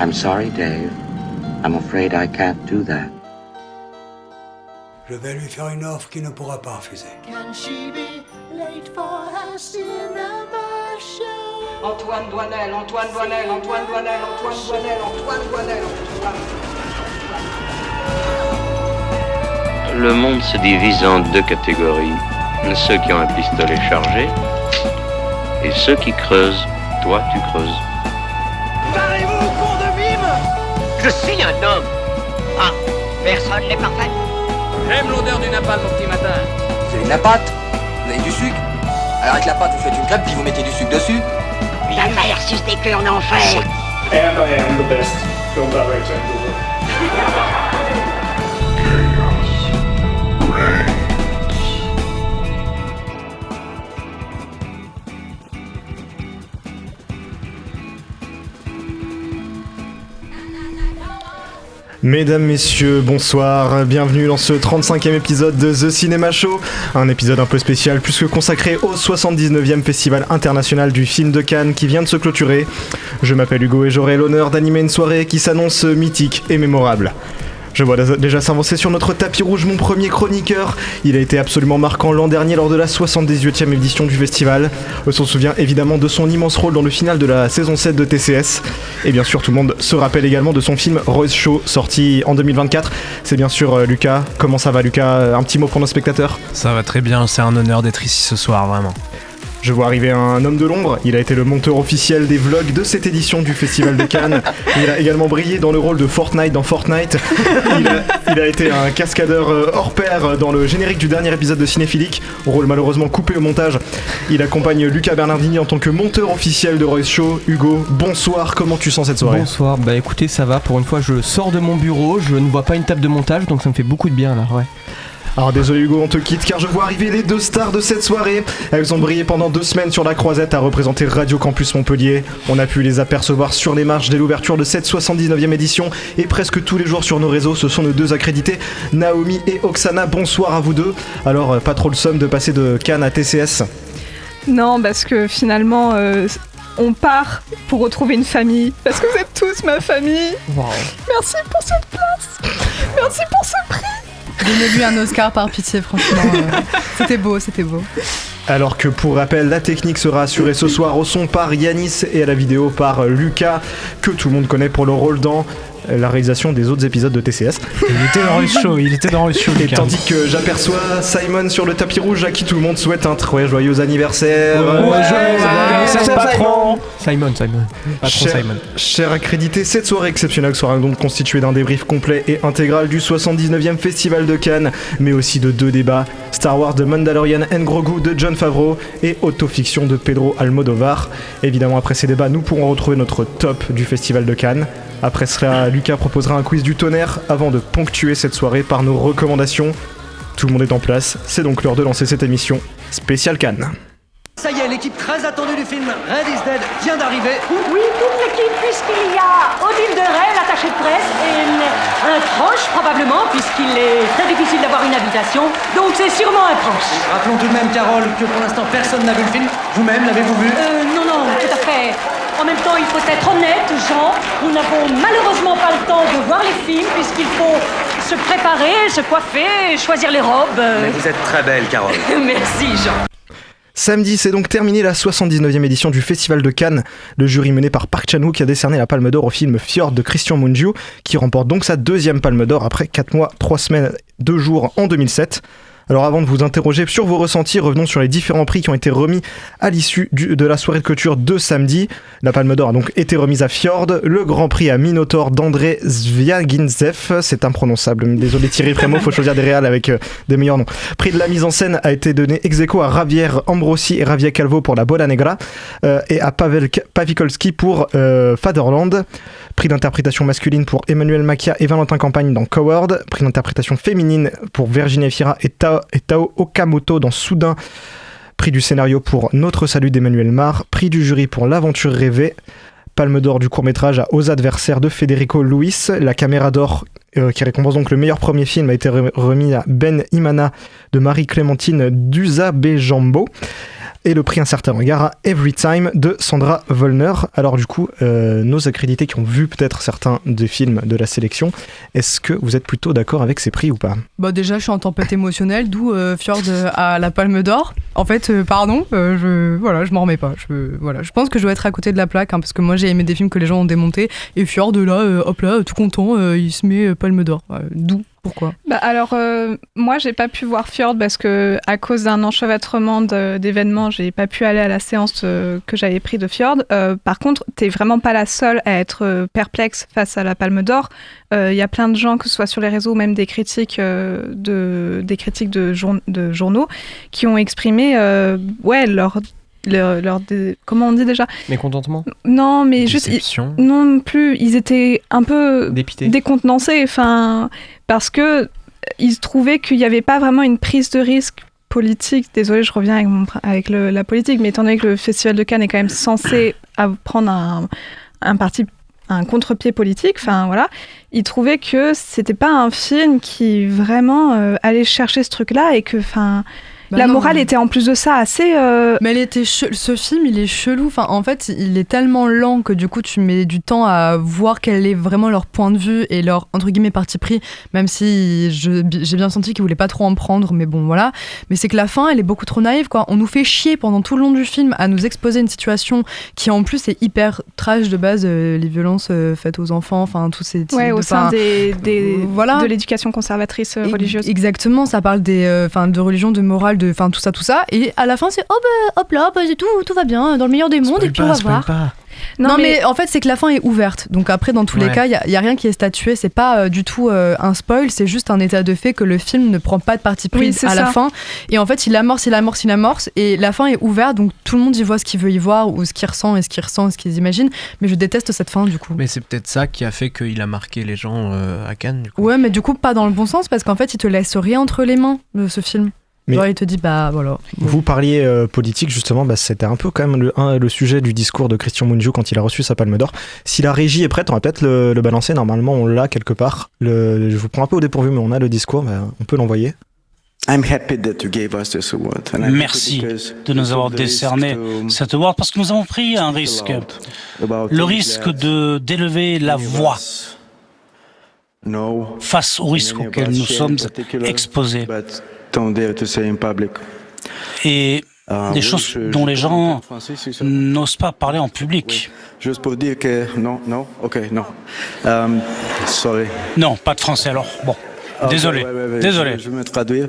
I'm sorry, Dave. I'm afraid I can't do that. Je vais lui faire une offre qu'il ne pourra pas refuser. Can she be late for her cinema show? Antoine Doinel, Antoine Doinel, Antoine Doinel, Antoine Doinel, Antoine Doinel, Antoine. Le monde se divise en deux catégories. Ceux qui ont un pistolet chargé et ceux qui creusent. Toi, tu creuses. Parlez-vous, con de mime! Je suis un homme. Ah, personne n'est parfait. J'aime l'odeur du napalm au petit matin. Vous avez de la pâte? Vous avez du sucre? Alors avec la pâte, vous faites une crêpe puis vous mettez du sucre dessus? La mère suce des queues en enfer. And I am the best film director in the world. Mesdames, messieurs, bonsoir, bienvenue dans ce 35e épisode de The Cinema Show, un épisode un peu spécial puisque consacré au 79e Festival International du Film de Cannes qui vient de se clôturer. Je m'appelle Hugo et j'aurai l'honneur d'animer une soirée qui s'annonce mythique et mémorable. Je vois déjà s'avancer sur notre tapis rouge mon premier chroniqueur. Il a été absolument marquant l'an dernier lors de la 78e édition du festival. On se souvient évidemment de son immense rôle dans le final de la saison 7 de TCS. Et bien sûr, tout le monde se rappelle également de son film Royce Show, sorti en 2024. C'est bien sûr Lucas. Comment ça va, Lucas? Un petit mot pour nos spectateurs? Ça va très bien, c'est un honneur d'être ici ce soir, vraiment. Je vois arriver un homme de l'ombre, il a été le monteur officiel des vlogs de cette édition du Festival de Cannes. Il a également brillé dans le rôle de Fortnite dans Fortnite. Il a été un cascadeur hors pair dans le générique du dernier épisode de Cinéphilique, rôle malheureusement coupé au montage. Il accompagne Luca Bernardini en tant que monteur officiel de Royce Show. Hugo, bonsoir, comment tu sens cette soirée? Bonsoir, bah écoutez, ça va, pour une fois je sors de mon bureau, je ne vois pas une table de montage, donc ça me fait beaucoup de bien là, ouais. Alors désolé Hugo, on te quitte car je vois arriver les deux stars de cette soirée. Elles ont brillé pendant 2 semaines sur la croisette à représenter Radio Campus Montpellier. On a pu les apercevoir sur les marches dès l'ouverture de cette 79e édition et presque tous les jours sur nos réseaux. Ce sont nos deux accrédités, Naomi et Oksana. Bonsoir à vous deux. Alors pas trop le somme de passer de Cannes à TCS? Non, parce que finalement on part pour retrouver une famille, parce que vous êtes tous ma famille. Wow. Merci pour cette place. Merci pour ce prix. Donnez-lui un Oscar par pitié, franchement. C'était beau, c'était beau. Alors que pour rappel, la technique sera assurée ce soir au son par Yanis et à la vidéo par Lucas, que tout le monde connaît pour le rôle dans la réalisation des autres épisodes de TCS. Il était dans Royce Show. Et tandis que j'aperçois Simon sur le tapis rouge à qui tout le monde souhaite un très joyeux anniversaire. Joyeux anniversaire, patron. Simon. Patron Simon. Cher accrédité, cette soirée exceptionnelle sera donc constituée d'un débrief complet et intégral du 79e Festival de Cannes, mais aussi de 2 débats, Star Wars de Mandalorian and Grogu de Jon Favreau et Autofiction de Pedro Almodovar. Évidemment, après ces débats, nous pourrons retrouver notre top du Festival de Cannes. Après cela, Lucas proposera un quiz du tonnerre avant de ponctuer cette soirée par nos recommandations. Tout le monde est en place, c'est donc l'heure de lancer cette émission spéciale Cannes. Ça y est, l'équipe très attendue du film Red is Dead vient d'arriver. Oui, toute l'équipe, puisqu'il y a Odile de Ray, l'attaché de presse, et un tranche probablement, puisqu'il est très difficile d'avoir une invitation. Donc c'est sûrement un tranche. Rappelons tout de même, Carole, que pour l'instant personne n'a vu le film. Vous-même, l'avez-vous vu? Non, tout à fait. En même temps, il faut être honnête, Jean. Nous n'avons malheureusement pas le temps de voir les films, puisqu'il faut se préparer, se coiffer, choisir les robes. Mais vous êtes très belle, Carole. Merci, Jean. Samedi, c'est donc terminé la 79e édition du Festival de Cannes. Le jury mené par Park Chan-wook a décerné la Palme d'Or au film Fjord de Christian Mungiu, qui remporte donc sa 2e Palme d'Or après 4 mois, 3 semaines, 2 jours en 2007. Alors avant de vous interroger sur vos ressentis, revenons sur les différents prix qui ont été remis à l'issue de la soirée de clôture de samedi. La Palme d'Or a donc été remise à Fjord, le Grand Prix à Minotaur d'André Zviagintsev, c'est imprononçable, désolé Thierry Frémaux, faut choisir des réals avec des meilleurs noms. Prix de la mise en scène a été donné ex aequo à Javier Ambrosi et Javier Calvo pour La Bola Negra et à Pavel Pavikolski pour Fatherland. Prix d'interprétation masculine pour Emmanuel Macchia et Valentin Campagne dans Coward. Prix d'interprétation féminine pour Virginie Efira et Tao Okamoto dans Soudain. Prix du scénario pour Notre salut d'Emmanuel Mar. Prix du jury pour L'aventure rêvée. Palme d'or du court-métrage à Aux adversaires de Federico Luis. La caméra d'or qui récompense donc le meilleur premier film a été remis à Ben Imana de Marie-Clémentine Duzabejambo. Et le prix Un certain regard à Every Time de Sandra Wollner. Alors du coup, nos accrédités qui ont vu peut-être certains des films de la sélection, est-ce que vous êtes plutôt d'accord avec ces prix ou pas ? Bah déjà, je suis en tempête émotionnelle, d'où Fjord à la Palme d'Or. En fait, je m'en remets pas. Je pense que je dois être à côté de la plaque, parce que moi j'ai aimé des films que les gens ont démontés, et Fjord là, tout content, il se met Palme d'Or. D'où ? Pourquoi ? Alors, moi, j'ai pas pu voir Fjord parce que, à cause d'un enchevêtrement d'événements, j'ai pas pu aller à la séance que j'avais pris de Fjord. Par contre, t'es vraiment pas la seule à être perplexe face à la Palme d'Or. Il y a plein de gens, que ce soit sur les réseaux ou même des critiques de journaux, qui ont exprimé leur comment on dit déjà ? Mécontentement ? Non, mais Déception. non plus. Ils étaient un peu décontenancés, parce que ils trouvaient qu'il n'y avait pas vraiment une prise de risque politique. Désolée, je reviens avec la politique, mais étant donné que le Festival de Cannes est quand même censé prendre un contre-pied politique, ils trouvaient que c'était pas un film qui vraiment allait chercher ce truc-là et que, la morale était en plus de ça assez... Mais ce film, il est chelou. En fait, il est tellement lent que du coup, tu mets du temps à voir quel est vraiment leur point de vue et leur, entre guillemets, parti pris, même si j'ai bien senti qu'ils voulaient pas trop en prendre, mais bon, voilà. Mais c'est que la fin, elle est beaucoup trop naïve, quoi. On nous fait chier pendant tout le long du film à nous exposer une situation qui, en plus, est hyper trash de base, les violences faites aux enfants, tous ces... au sein de l'éducation conservatrice religieuse. Exactement, ça parle de religion, de morale, tout ça, et à la fin c'est hop là, c'est tout va bien dans le meilleur des mondes, et puis on va voir. Non mais en fait c'est que la fin est ouverte, donc après dans tous les cas il y a rien qui est statué, c'est pas du tout un spoil, c'est juste un état de fait que le film ne prend pas de parti pris la fin, et en fait il amorce, et la fin est ouverte, donc tout le monde y voit ce qu'il veut y voir, ou ce qu'il ressent et ce qu'il imagine, mais je déteste cette fin du coup. Mais c'est peut-être ça qui a fait qu'il a marqué les gens à Cannes du coup. Ouais, mais du coup pas dans le bon sens, parce qu'en fait il te laisse rien entre les mains de ce film. Mais il te dit voilà. Vous parliez politique justement, c'était un peu quand même le sujet du discours de Christian Mungiu quand il a reçu sa Palme d'Or. Si la régie est prête, on va peut-être le balancer. Normalement, on l'a quelque part. Je vous prends un peu au dépourvu, mais on a le discours, on peut l'envoyer. Merci de nous avoir décerné cette award parce que nous avons pris un risque. Le risque d'élever la voix face au risque auquel nous sommes exposés. Et des choses dont les gens n'osent pas parler en public. Juste pour dire que non. Sorry. Non, pas de français alors. Bon, désolé. Désolé. Je vais me traduire.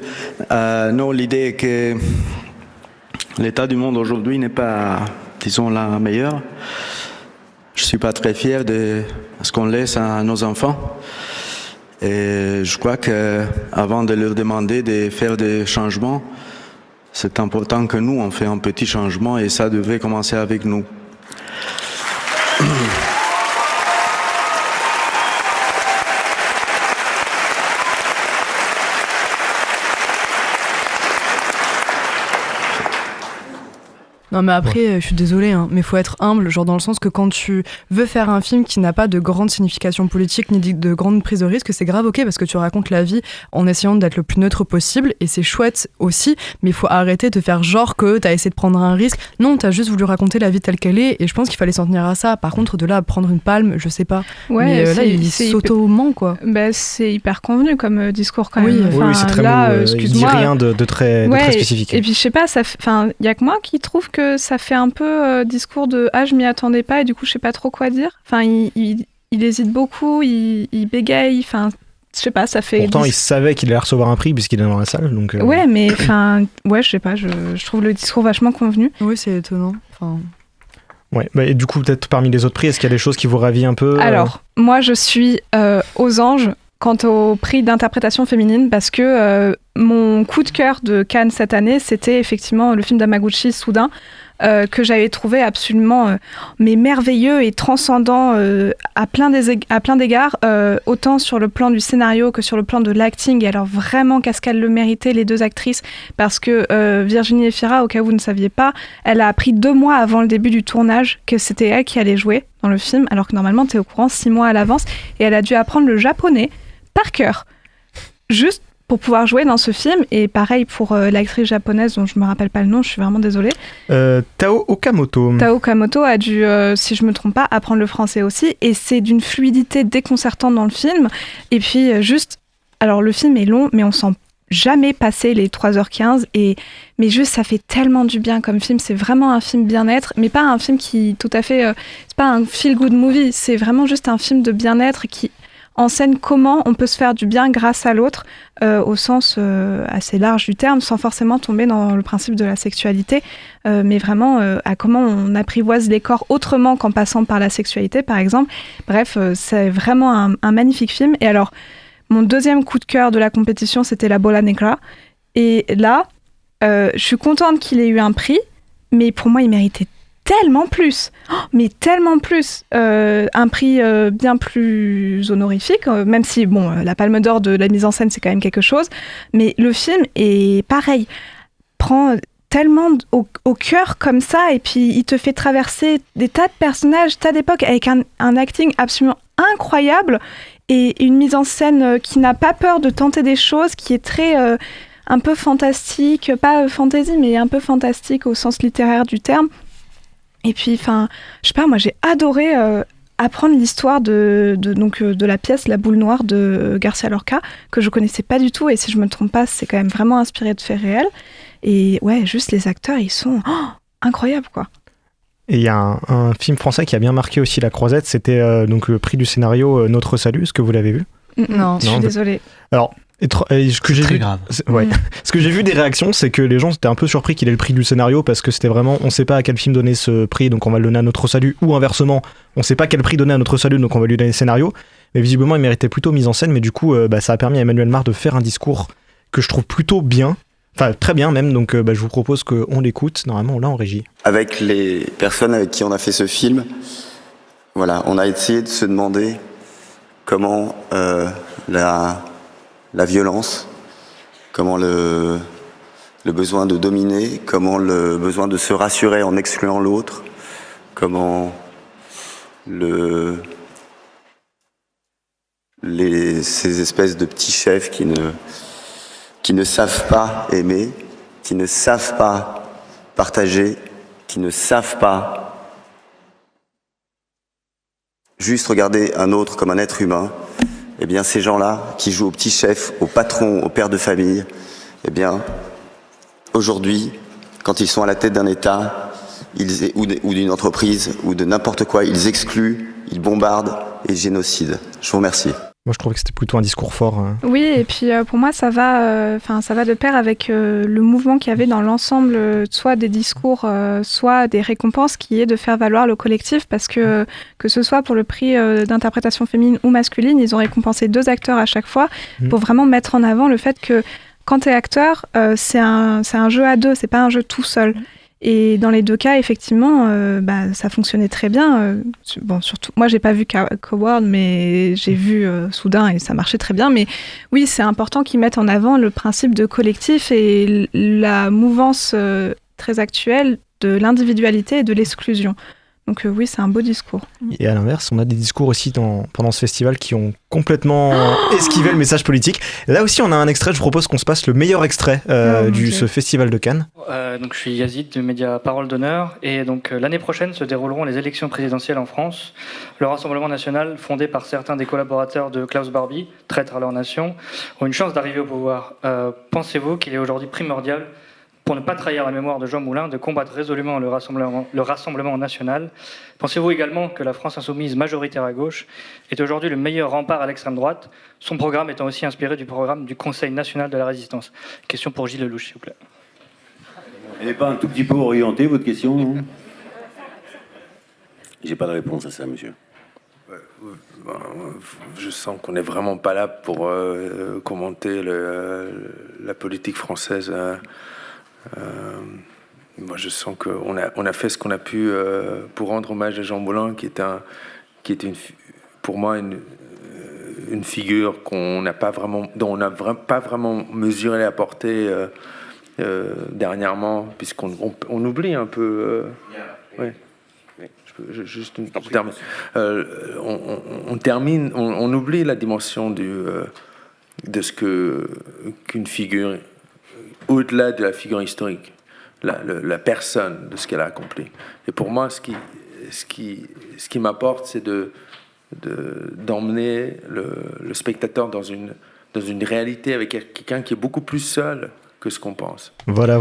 Non, l'idée est que l'état du monde aujourd'hui n'est pas, disons, la meilleure. Je suis pas très fier de ce qu'on laisse à nos enfants. Et je crois qu'avant de leur demander de faire des changements, c'est important que nous, on fait un petit changement et ça devrait commencer avec nous. Non mais après, je suis désolée, mais il faut être humble, dans le sens que quand tu veux faire un film qui n'a pas de grande signification politique ni de grande prise de risque, c'est grave, parce que tu racontes la vie en essayant d'être le plus neutre possible, et c'est chouette aussi, mais il faut arrêter de faire genre que t'as essayé de prendre un risque. Non, t'as juste voulu raconter la vie telle qu'elle est, et je pense qu'il fallait s'en tenir à ça. Par contre, de là à prendre une palme, je sais pas. Ouais, mais là, il s'auto-ment, quoi. C'est hyper convenu comme discours quand même. Oui, c'est très là, excuse-moi. Il dit rien de très spécifique. Et puis je sais pas, il y a que moi qui trouve que ça fait un peu discours de je m'y attendais pas et du coup je sais pas trop quoi dire. Il hésite beaucoup, il bégaye, je sais pas, ça fait... Pourtant il savait qu'il allait recevoir un prix puisqu'il est dans la salle, donc... Ouais, mais je sais pas, je trouve le discours vachement convenu. Oui, c'est étonnant. Ouais, et du coup peut-être parmi les autres prix, est-ce qu'il y a des choses qui vous ravient un peu Alors, moi je suis aux anges quant au prix d'interprétation féminine, parce que mon coup de cœur de Cannes cette année, c'était effectivement le film d'Hamaguchi, Soudain, que j'avais trouvé absolument merveilleux et transcendant à plein d'égards, autant sur le plan du scénario que sur le plan de l'acting. Et alors vraiment, qu'est-ce qu'elles le méritaient, les deux actrices, parce que Virginie Efira, au cas où vous ne saviez pas, elle a appris 2 mois avant le début du tournage que c'était elle qui allait jouer dans le film, alors que normalement t'es au courant 6 mois à l'avance, et elle a dû apprendre le japonais par cœur, juste pour pouvoir jouer dans ce film. Et pareil pour l'actrice japonaise dont je me rappelle pas le nom, je suis vraiment désolée. Tao Okamoto. Tao Okamoto a dû, si je me trompe pas, apprendre le français aussi. Et c'est d'une fluidité déconcertante dans le film. Et puis alors le film est long, mais on sent jamais passer les 3h15 mais juste ça fait tellement du bien comme film. C'est vraiment un film bien-être, mais pas un film qui tout à fait c'est pas un feel good movie, c'est vraiment juste un film de bien-être qui enseigne comment on peut se faire du bien grâce à l'autre au sens assez large du terme, sans forcément tomber dans le principe de la sexualité, mais vraiment à comment on apprivoise les corps autrement qu'en passant par la sexualité par exemple. Bref, c'est vraiment un magnifique film. Et alors mon deuxième coup de cœur de la compétition, c'était La Bola Negra. Et là, je suis contente qu'il ait eu un prix, mais pour moi, il méritait tellement plus. Mais tellement plus. Un prix bien plus honorifique, même si, la Palme d'Or de la mise en scène, c'est quand même quelque chose. Mais le film est pareil. Prend tellement au cœur comme ça, et puis il te fait traverser des tas de personnages, tas d'époques, avec un acting absolument incroyable. Et une mise en scène qui n'a pas peur de tenter des choses, qui est très un peu fantastique, pas fantasy, mais un peu fantastique au sens littéraire du terme. Et puis, je sais pas, moi j'ai adoré apprendre l'histoire de la pièce La Boule Noire de Garcia Lorca, que je connaissais pas du tout, et si je me trompe pas, c'est quand même vraiment inspiré de faits réels. Et ouais, juste les acteurs, ils sont incroyables, quoi. Et il y a un film français qui a bien marqué aussi la Croisette, c'était donc le prix du scénario Notre Salut. Est-ce que vous l'avez vu ? Non, je suis désolée. Alors, ce que j'ai vu, ce que j'ai vu des réactions, c'est que les gens étaient un peu surpris qu'il ait le prix du scénario, parce que c'était vraiment, on sait pas à quel film donner ce prix, donc on va le donner à Notre Salut, ou inversement, on sait pas quel prix donner à Notre Salut, donc on va lui donner le scénario. Mais visiblement, il méritait plutôt mise en scène, mais du coup, ça a permis à Emmanuel Mar de faire un discours que je trouve plutôt bien. Enfin, très bien même, donc je vous propose qu'on l'écoute. Normalement, on l'a en régie. Avec les personnes avec qui on a fait ce film, voilà, on a essayé de se demander comment la violence, comment le besoin de dominer, comment le besoin de se rassurer en excluant l'autre, comment ces espèces de petits chefs qui ne savent pas aimer, qui ne savent pas partager, qui ne savent pas juste regarder un autre comme un être humain, eh bien ces gens-là qui jouent au petit chef, au patron, au père de famille, eh bien aujourd'hui, quand ils sont à la tête d'un État ou d'une entreprise ou de n'importe quoi, ils excluent, ils bombardent et génocident. Je vous remercie. Moi, je trouvais que c'était plutôt un discours fort. Oui, et puis pour moi, ça va de pair avec le mouvement qu'il y avait dans l'ensemble, soit des discours, soit des récompenses, qui est de faire valoir le collectif, parce que ce soit pour le prix d'interprétation féminine ou masculine, ils ont récompensé 2 acteurs à chaque fois, pour vraiment mettre en avant le fait que quand tu es acteur, c'est un jeu à 2, c'est pas un jeu tout seul. Et dans les 2 cas, effectivement, ça fonctionnait très bien. Surtout, moi, j'ai pas vu Coward, mais j'ai vu Soudain, et ça marchait très bien. Mais oui, c'est important qu'ils mettent en avant le principe de collectif et la mouvance très actuelle de l'individualité et de l'exclusion. Donc oui, c'est un beau discours. Et à l'inverse, on a des discours aussi pendant ce festival qui ont complètement esquivé le message politique. Là aussi, on a un extrait, je propose qu'on se passe le meilleur extrait ce festival de Cannes. Donc je suis Yazid du média Parole d'Honneur, et donc l'année prochaine se dérouleront les élections présidentielles en France. Le Rassemblement national, fondé par certains des collaborateurs de Klaus Barbie, traîtres à leur nation, ont une chance d'arriver au pouvoir. Pensez-vous qu'il est aujourd'hui primordial, pour ne pas trahir la mémoire de Jean Moulin, de combattre résolument le Rassemblement national? Pensez-vous également que la France insoumise, majoritaire à gauche, est aujourd'hui le meilleur rempart à l'extrême droite, son programme étant aussi inspiré du programme du Conseil national de la résistance? Question pour Gilles Lelouch, s'il vous plaît. Elle n'est pas un tout petit peu orientée, votre question, non? J'ai pas de réponse à ça, monsieur. Je sens qu'on n'est vraiment pas là pour commenter la politique française. Moi, je sens qu'on a fait ce qu'on a pu pour rendre hommage à Jean Moulin, qui était pour moi une figure dont on n'a pas vraiment mesuré la portée dernièrement, puisqu'on oublie un peu. Ouais. On oublie la dimension de ce qu'une figure, au-delà de la figure historique, la personne, de ce qu'elle a accompli. Et pour moi, ce qui m'apporte, c'est d'emmener le spectateur dans une réalité avec quelqu'un qui est beaucoup plus seul que ce qu'on pense. Voilà.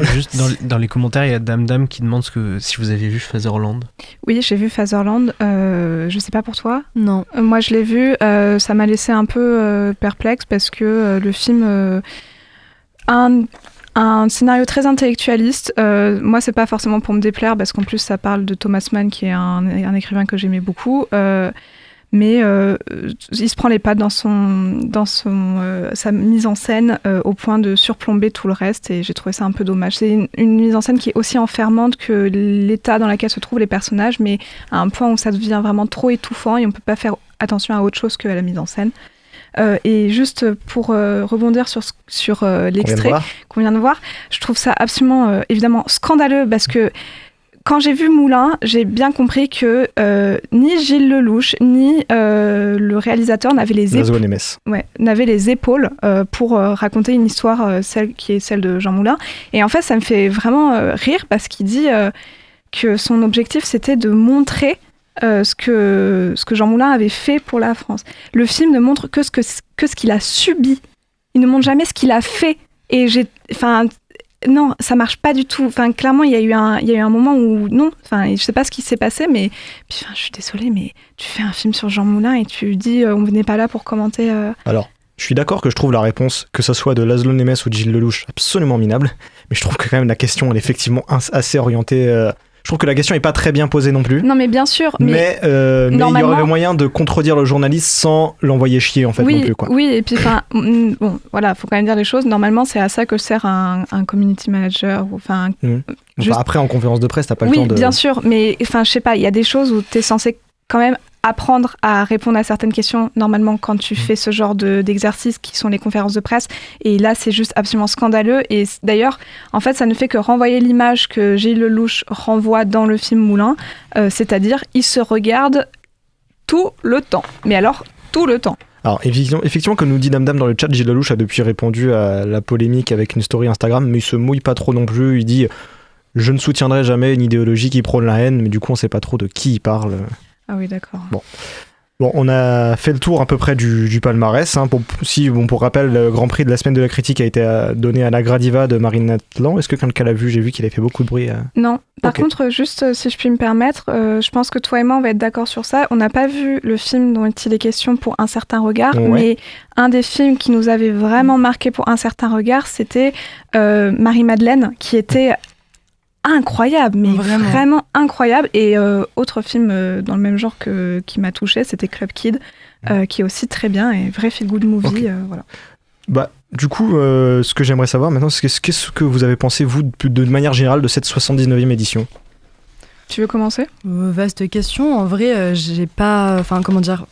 Juste dans les commentaires, il y a Dame qui demande si vous avez vu Fatherland. Oui, j'ai vu Fatherland. Je sais pas pour toi. Non. Moi, je l'ai vu. Ça m'a laissé un peu perplexe parce que le film a un scénario très intellectualiste. Moi, c'est pas forcément pour me déplaire parce qu'en plus, ça parle de Thomas Mann, qui est un écrivain que j'aimais beaucoup. Mais il se prend les pattes dans sa mise en scène au point de surplomber tout le reste, et j'ai trouvé ça un peu dommage. C'est une mise en scène qui est aussi enfermante que l'état dans lequel se trouvent les personnages, mais à un point où ça devient vraiment trop étouffant et on peut pas faire attention à autre chose que à la mise en scène. Et juste pour rebondir sur l'extrait qu'on vient de voir, je trouve ça absolument évidemment scandaleux parce que quand j'ai vu Moulin, j'ai bien compris que ni Gilles Lelouch, ni le réalisateur n'avaient les épaules pour raconter une histoire, celle qui est celle de Jean Moulin. Et en fait, ça me fait vraiment rire parce qu'il dit que son objectif, c'était de montrer ce que Jean Moulin avait fait pour la France. Le film ne montre que ce qu'il a subi. Il ne montre jamais ce qu'il a fait. Et non, ça marche pas du tout. Enfin, clairement, il y a eu un moment où non. Enfin, je sais pas ce qui s'est passé, mais puis, je suis désolée, mais tu fais un film sur Jean Moulin et tu dis on venait pas là pour commenter. Alors, je suis d'accord que je trouve la réponse, que ce soit de Laszlo Nemes ou de Gilles Lelouch, absolument minable. Mais je trouve que quand même la question, elle est effectivement assez orientée. Je trouve que la question n'est pas très bien posée non plus. Non, mais bien sûr. Mais il y aurait le moyen de contredire le journaliste sans l'envoyer chier, en fait, non plus. Quoi. Oui, et puis, bon, voilà, faut quand même dire les choses. Normalement, c'est à ça que sert un community manager. Après, en conférence de presse, t'as pas le temps de... Oui, bien sûr, mais je sais pas, il y a des choses où t'es censé quand même apprendre à répondre à certaines questions normalement quand tu fais ce genre d'exercices qui sont les conférences de presse, et là c'est juste absolument scandaleux. Et d'ailleurs en fait ça ne fait que renvoyer l'image que Gilles Lelouch renvoie dans le film Moulin, c'est-à-dire il se regarde tout le temps, mais alors tout le temps. Alors effectivement, comme nous dit Dame dans le chat, Gilles Lelouch a depuis répondu à la polémique avec une story Instagram, mais il se mouille pas trop non plus. Il dit « Je ne soutiendrai jamais une idéologie qui prône la haine », mais du coup on sait pas trop de qui il parle. Ah oui, d'accord. Bon, on a fait le tour à peu près du palmarès. Pour rappel, le Grand Prix de la Semaine de la Critique a été donné à La Gradiva de Marine Natlan. Est-ce que quelqu'un l'a vu ? J'ai vu qu'il a fait beaucoup de bruit. Non. Par contre, juste si je puis me permettre, je pense que toi et moi, on va être d'accord sur ça. On n'a pas vu le film dont il est question pour Un certain regard, mais un des films qui nous avait vraiment marqué pour Un certain regard, c'était Marie-Madeleine, qui était... incroyable, mais vraiment incroyable. Et autre film dans le même genre qui m'a touchée, c'était Club Kid, qui est aussi très bien et vrai feel good movie. Okay. Voilà. Bah, du coup, ce que j'aimerais savoir maintenant, c'est qu'est-ce que vous avez pensé, vous, de manière générale, de cette 79e édition ? Tu veux commencer ? Vaste question. En vrai, j'ai pas... Enfin, comment dire ?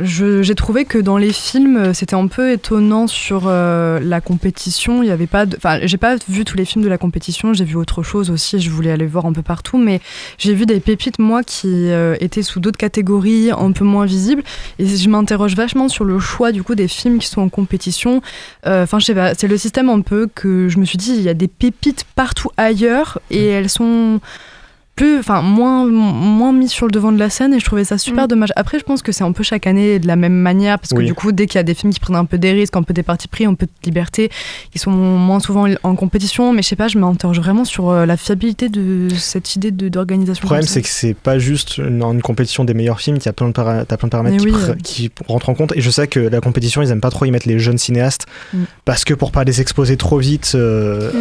J'ai trouvé que dans les films, c'était un peu étonnant sur la compétition. Il y avait pas j'ai pas vu tous les films de la compétition, j'ai vu autre chose aussi, je voulais aller voir un peu partout, mais j'ai vu des pépites, moi, qui étaient sous d'autres catégories un peu moins visibles, et je m'interroge vachement sur le choix, du coup, des films qui sont en compétition. Je sais pas, c'est le système un peu que je me suis dit, il y a des pépites partout ailleurs, et elles sont... moins mis sur le devant de la scène, et je trouvais ça super dommage. Après, je pense que c'est un peu chaque année de la même manière, parce que du coup, dès qu'il y a des films qui prennent un peu des risques, un peu des partis pris, un peu de liberté, ils sont moins souvent en compétition. Mais je sais pas, je m'interroge vraiment sur la fiabilité de cette idée d'organisation. Le problème, c'est que c'est pas juste une compétition des meilleurs films, il y a plein de paramètres qui rentrent en compte. Et je sais que la compétition, ils aiment pas trop y mettre les jeunes cinéastes, parce que pour pas les exposer trop vite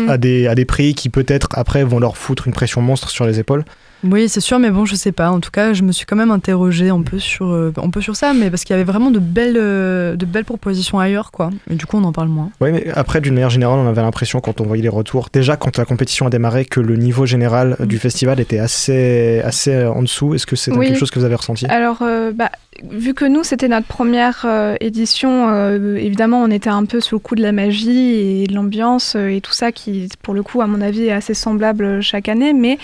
à des prix qui peut-être après vont leur foutre une pression monstre sur les épaules. Oui, c'est sûr, mais bon, je sais pas. En tout cas, je me suis quand même interrogée un peu sur ça, mais parce qu'il y avait vraiment de belles propositions ailleurs, quoi. Et du coup, on en parle moins. Oui, mais après, d'une manière générale, on avait l'impression, quand on voyait les retours, déjà quand la compétition a démarré, que le niveau général du festival était assez en dessous. Est-ce que c'est quelque chose que vous avez ressenti ? Alors, vu que nous, c'était notre première édition, évidemment, on était un peu sous le coup de la magie et de l'ambiance et tout ça, qui, pour le coup, à mon avis, est assez semblable chaque année, mais...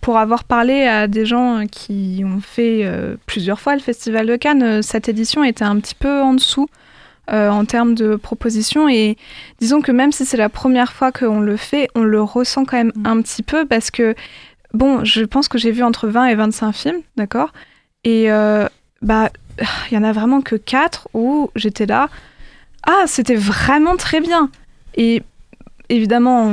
pour avoir parlé à des gens qui ont fait plusieurs fois le Festival de Cannes, cette édition était un petit peu en dessous. en termes de propositions. Et disons que même si c'est la première fois qu'on le fait, on le ressent quand même un petit peu parce que, bon, je pense que j'ai vu entre 20 et 25 films, d'accord ? Et il y en a vraiment que 4 où j'étais là, c'était vraiment très bien. Et évidemment,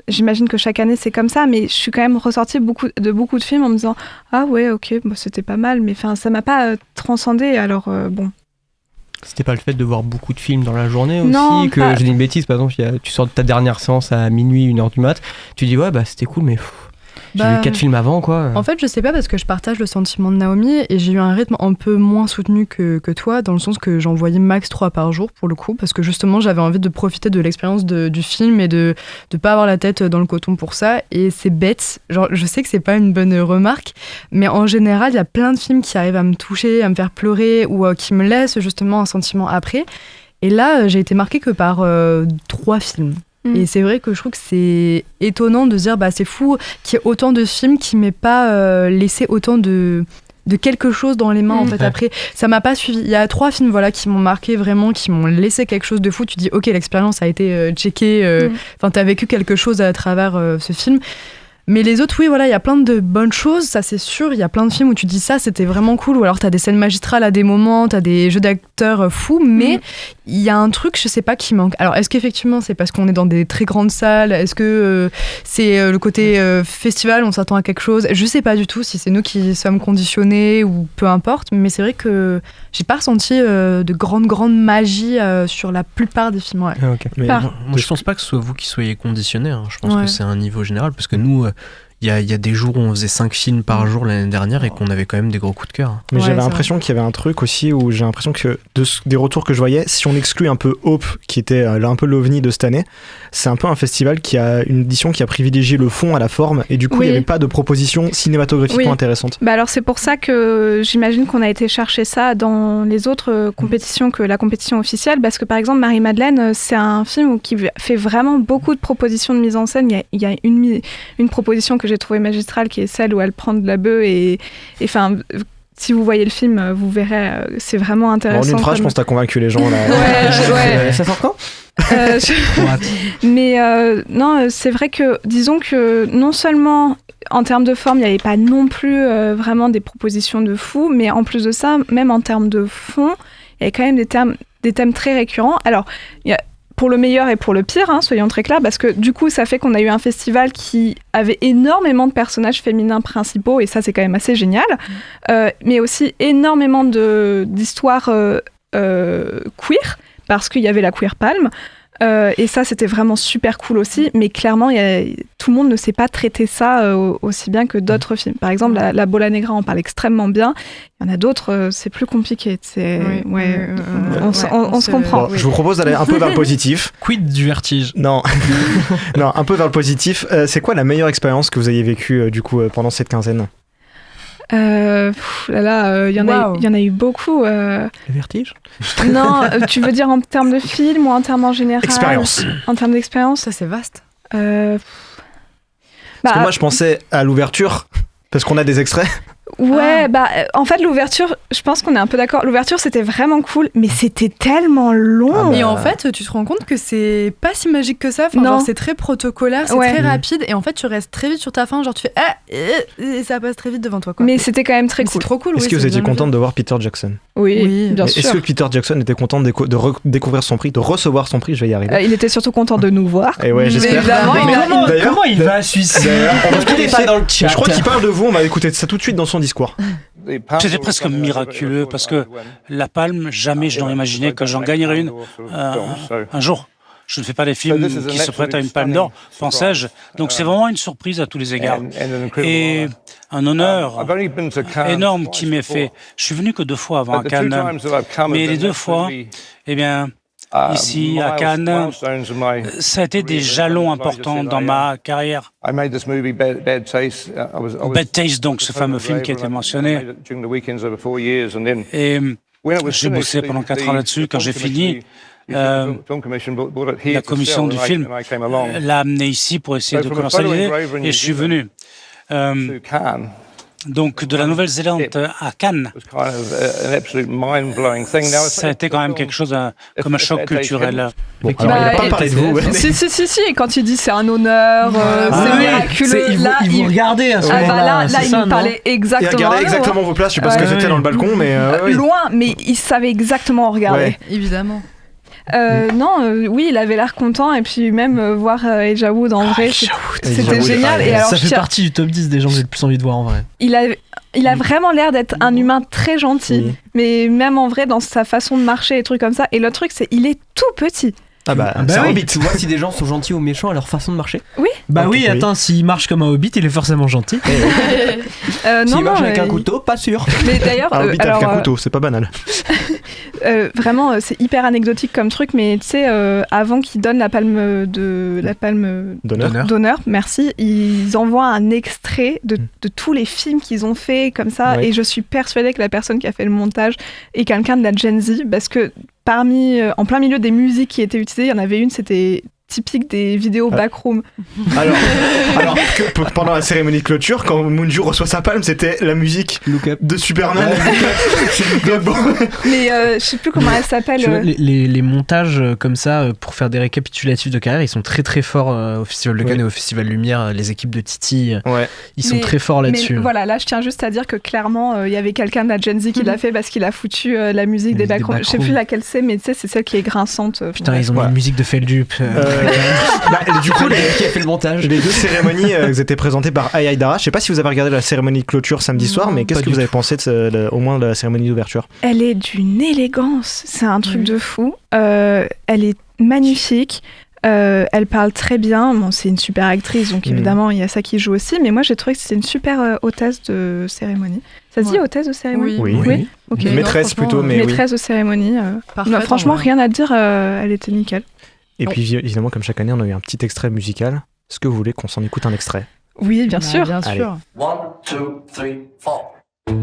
j'imagine que chaque année c'est comme ça, mais je suis quand même ressortie de beaucoup de films en me disant ouais, ok, c'était pas mal, mais ça m'a pas transcendé. Alors bon. C'était pas le fait de voir beaucoup de films dans la journée aussi, non, que j'ai dit une bêtise, par exemple, tu sors de ta dernière séance à minuit, 1h du mat, tu dis c'était cool, mais j'ai vu 4 films avant, quoi. En fait, je sais pas, parce que je partage le sentiment de Naomi et j'ai eu un rythme un peu moins soutenu que toi, dans le sens que j'en voyais max 3 par jour, pour le coup, parce que justement, j'avais envie de profiter de l'expérience du film et de pas avoir la tête dans le coton pour ça. Et c'est bête, genre, je sais que c'est pas une bonne remarque, mais en général, il y a plein de films qui arrivent à me toucher, à me faire pleurer ou qui me laissent justement un sentiment après. Et là, j'ai été marquée que par 3 films. Et c'est vrai que je trouve que c'est étonnant de se dire c'est fou qu'il y ait autant de films qui m'aient pas laissé autant de quelque chose dans les mains en fait. Après, ça m'a pas suivi. Il y a 3 films qui m'ont marqué vraiment, qui m'ont laissé quelque chose de fou. Tu dis ok, l'expérience a été checkée, t'as vécu quelque chose à travers ce film. Mais les autres, oui, voilà, il y a plein de bonnes choses, ça c'est sûr. Il y a plein de films où tu dis ça, c'était vraiment cool. Ou alors t'as des scènes magistrales à des moments, t'as des jeux d'acteurs fous, mais il y a un truc, je sais pas, qui manque. Alors est-ce qu'effectivement c'est parce qu'on est dans des très grandes salles ? Est-ce que c'est le côté festival, on s'attend à quelque chose ? Je sais pas du tout si c'est nous qui sommes conditionnés ou peu importe, mais c'est vrai que j'ai pas ressenti de grande magie sur la plupart des films. Ouais. Okay. Mais moi, je pense pas que ce soit vous qui soyez conditionnés. Je pense que c'est un niveau général, parce que nous, il y a des jours où on faisait 5 films par jour l'année dernière et qu'on avait quand même des gros coups de cœur. Mais j'avais l'impression qu'il y avait un truc aussi où j'ai l'impression que des retours que je voyais, si on exclut un peu Hope, qui était un peu l'ovni de cette année, c'est un peu un festival qui a une édition qui a privilégié le fond à la forme, et du coup il n'y avait pas de propositions cinématographiquement intéressantes. Alors c'est pour ça que j'imagine qu'on a été chercher ça dans les autres compétitions que la compétition officielle, parce que par exemple Marie-Madeleine, c'est un film qui fait vraiment beaucoup de propositions de mise en scène. Il y a une proposition que j'ai trouvé magistrale, qui est celle où elle prend de la bœuf et enfin, si vous voyez le film, vous verrez, c'est vraiment intéressant. En une phrase, je pense que t'as convaincu les gens là. Ça sort quand Mais non, c'est vrai que, disons que non seulement en termes de forme, il n'y avait pas non plus vraiment des propositions de fou, mais en plus de ça, même en termes de fond, il y avait quand même des thèmes très récurrents. Alors, il y a pour le meilleur et pour le pire, soyons très clairs, parce que du coup, ça fait qu'on a eu un festival qui avait énormément de personnages féminins principaux, et ça, c'est quand même assez génial, mais aussi énormément d'histoires queer, parce qu'il y avait la Queer Palm, et ça, c'était vraiment super cool aussi, mais clairement, tout le monde ne sait pas traiter ça aussi bien que d'autres films. Par exemple, la Bola Negra en parle extrêmement bien. Il y en a d'autres, c'est plus compliqué. On se comprend. Bon, je vous propose d'aller un peu vers le positif. Quid du vertige ? Non, non, un peu vers le positif. C'est quoi la meilleure expérience que vous ayez vécue du coup pendant cette quinzaine ? Il y en a eu beaucoup. Le vertige ? Non, tu veux dire en termes de film ou en termes en général ? Expérience. En termes d'expérience ? Ça, c'est vaste. Parce que moi, je pensais à l'ouverture, parce qu'on a des extraits. Ouais, en fait, l'ouverture, je pense qu'on est un peu d'accord. L'ouverture, c'était vraiment cool, mais c'était tellement long. Et en fait, tu te rends compte que c'est pas si magique que ça. Enfin, genre, c'est très protocolaire, c'est très rapide, et en fait, tu restes très vite sur ta fin. Genre, tu fais et ça passe très vite devant toi, quoi. Mais c'était quand même très cool. C'est trop cool. Est-ce que vous étiez contente de voir Peter Jackson ? Oui, bien sûr. Est-ce que Peter Jackson était content de découvrir son prix, de recevoir son prix ? Je vais y arriver. Il était surtout content de nous voir. Et ouais, j'espère. Comment il va à Suisse ? Je crois qu'il parle de vous. On va écouter ça tout de suite dans son discours. C'était presque miraculeux, parce que la Palme, jamais je n'aurais imaginé que j'en gagnerais une un jour. Je ne fais pas des films qui se prêtent à une Palme d'Or, pensais-je. Donc c'est vraiment une surprise à tous les égards. Et un honneur énorme qui m'est fait. Je suis venu que 2 fois avant à Cannes, mais les 2 fois, eh bien, ici à Cannes, ça a été des jalons importants dans ma carrière. Bad Taste, donc ce fameux film qui a été mentionné. Et j'ai bossé pendant 4 ans là-dessus. Quand j'ai fini, la commission du film l'a amené ici pour essayer de commercialiser, et je suis venu. Donc de la Nouvelle-Zélande à Cannes, ça a été quand même quelque chose comme un choc culturel. Bon, alors, il n'a pas parlé de vous. Si, quand il dit c'est un honneur, c'est miraculeux. Il vous regardait à ce moment-là. Là, il me parlait exactement. Il regardait exactement vos places, je sais pas ce que c'était dans le balcon, mais... Loin, mais il savait exactement regarder. Ouais. Évidemment. Oui, il avait l'air content et puis même voir Elijah Wood en vrai, c'était génial. Et alors, ça fait partie du top 10 des gens que j'ai le plus envie de voir en vrai. Il a vraiment l'air d'être un humain très gentil, mais même en vrai dans sa façon de marcher et trucs comme ça. Et le truc, c'est il est tout petit. C'est un hobbit. Tu vois si des gens sont gentils ou méchants à leur façon de marcher. Oui. Attends, s'il marche comme un hobbit, il est forcément gentil. S'il marche avec un couteau, pas sûr. Mais d'ailleurs, un hobbit avec un couteau, c'est pas banal. Vraiment, c'est hyper anecdotique comme truc, mais tu sais, avant qu'ils donnent la palme d'honneur, merci, ils envoient un extrait de tous les films qu'ils ont fait comme ça, et je suis persuadée que la personne qui a fait le montage est quelqu'un de la Gen Z, parce que en plein milieu des musiques qui étaient utilisées, il y en avait une, c'était typique des vidéos backroom. Alors que pendant la cérémonie de clôture, quand Munju reçoit sa palme, c'était la musique de Superman. Mais je sais plus comment elle s'appelle. Tu vois, les montages comme ça pour faire des récapitulatifs de carrière, ils sont très très forts au Festival de Cannes et au Festival Lumière. Les équipes de Titi, ils sont très forts là-dessus. Mais voilà, là je tiens juste à dire que clairement il y avait quelqu'un de la Gen Z qui l'a fait parce qu'il a foutu la musique des backrooms. Je sais plus laquelle c'est, mais tu sais, c'est celle qui est grinçante. Putain, ils ont mis une musique de Feldup. Du coup, qui a fait le montage. Les deux cérémonies étaient présentées par Ai Aïdara. Je sais pas si vous avez regardé la cérémonie de clôture samedi soir, mais qu'est-ce que vous avez pensé au moins de la cérémonie d'ouverture? Elle est d'une élégance, c'est un truc de fou. Elle est magnifique. Elle parle très bien. Bon, c'est une super actrice, donc évidemment il y a ça qui joue aussi. Mais moi j'ai trouvé que c'était une super hôtesse de cérémonie. Ça se dit hôtesse de cérémonie? Oui. Okay. Maîtresse plutôt, mais maîtresse de cérémonie. Franchement, rien à dire. Elle était nickel. Et puis évidemment, comme chaque année, on a eu un petit extrait musical. Est-ce que vous voulez qu'on s'en écoute un extrait? Oui, bien sûr. Bien sûr. 1, 2, 3, 4.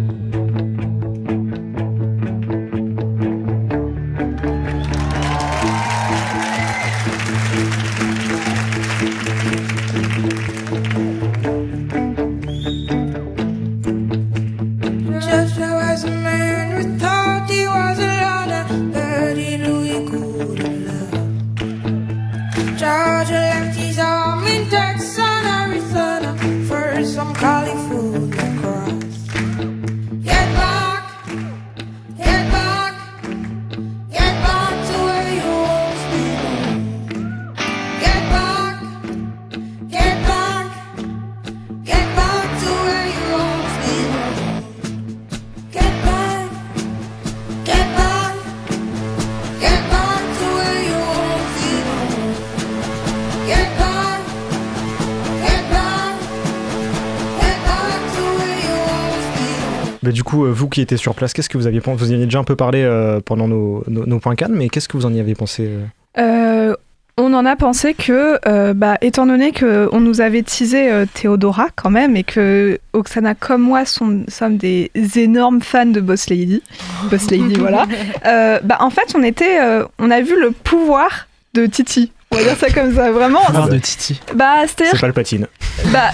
Du coup, vous qui étiez sur place, qu'est-ce que vous aviez pensé? Vous y aviez déjà un peu parlé pendant nos points Cannes, mais qu'est-ce que vous en y avez pensé? On en a pensé que, étant donné qu'on nous avait teasé Théodora quand même, et que Oksana comme moi sommes des énormes fans de Boss Lady, voilà. En fait, on a vu le pouvoir de Titi. On va dire ça comme ça, vraiment. De Titi. C'est Palpatine.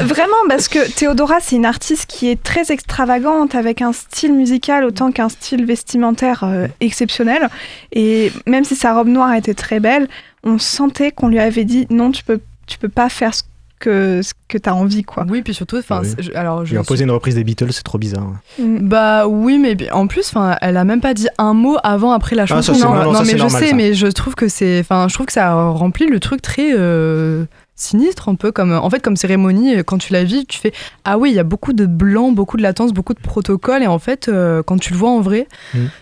Vraiment, parce que Théodora, c'est une artiste qui est très extravagante, avec un style musical autant qu'un style vestimentaire exceptionnel. Et même si sa robe noire était très belle, on sentait qu'on lui avait dit non, tu peux pas faire ce que t'as envie, quoi. Oui, puis surtout, je lui ai imposé une reprise des Beatles, c'est trop bizarre. Oui, mais en plus, elle a même pas dit un mot avant, après la chanson. Non, mais je normal, sais, ça. mais je trouve que ça remplit le truc très sinistre, un peu comme cérémonie. Quand tu la vis, tu fais ah oui, il y a beaucoup de blanc, beaucoup de latence, beaucoup de protocole, et en fait, quand tu le vois en vrai,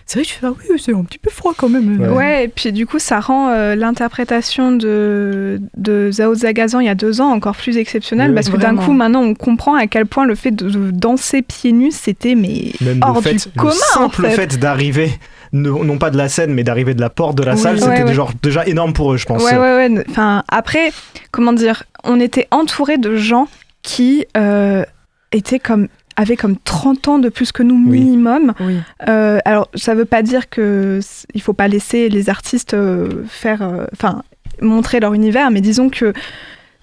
c'est vrai que tu fais ah oui, c'est un petit peu froid quand même. Ouais, et puis du coup, ça rend l'interprétation de Zhao Zagazan il y a 2 ans encore plus exceptionnelle, parce que d'un coup, maintenant, on comprend à quel point le fait de danser pieds nus, c'était hors du commun. Le fait d'arriver, non pas de la scène, mais d'arriver de la porte de la salle, c'était déjà énorme pour eux, je pense. Ouais. Enfin, après, comment dire, on était entouré de gens qui avaient comme 30 ans de plus que nous minimum. Oui. Alors, ça veut pas dire qu'il faut pas laisser les artistes montrer leur univers, mais disons que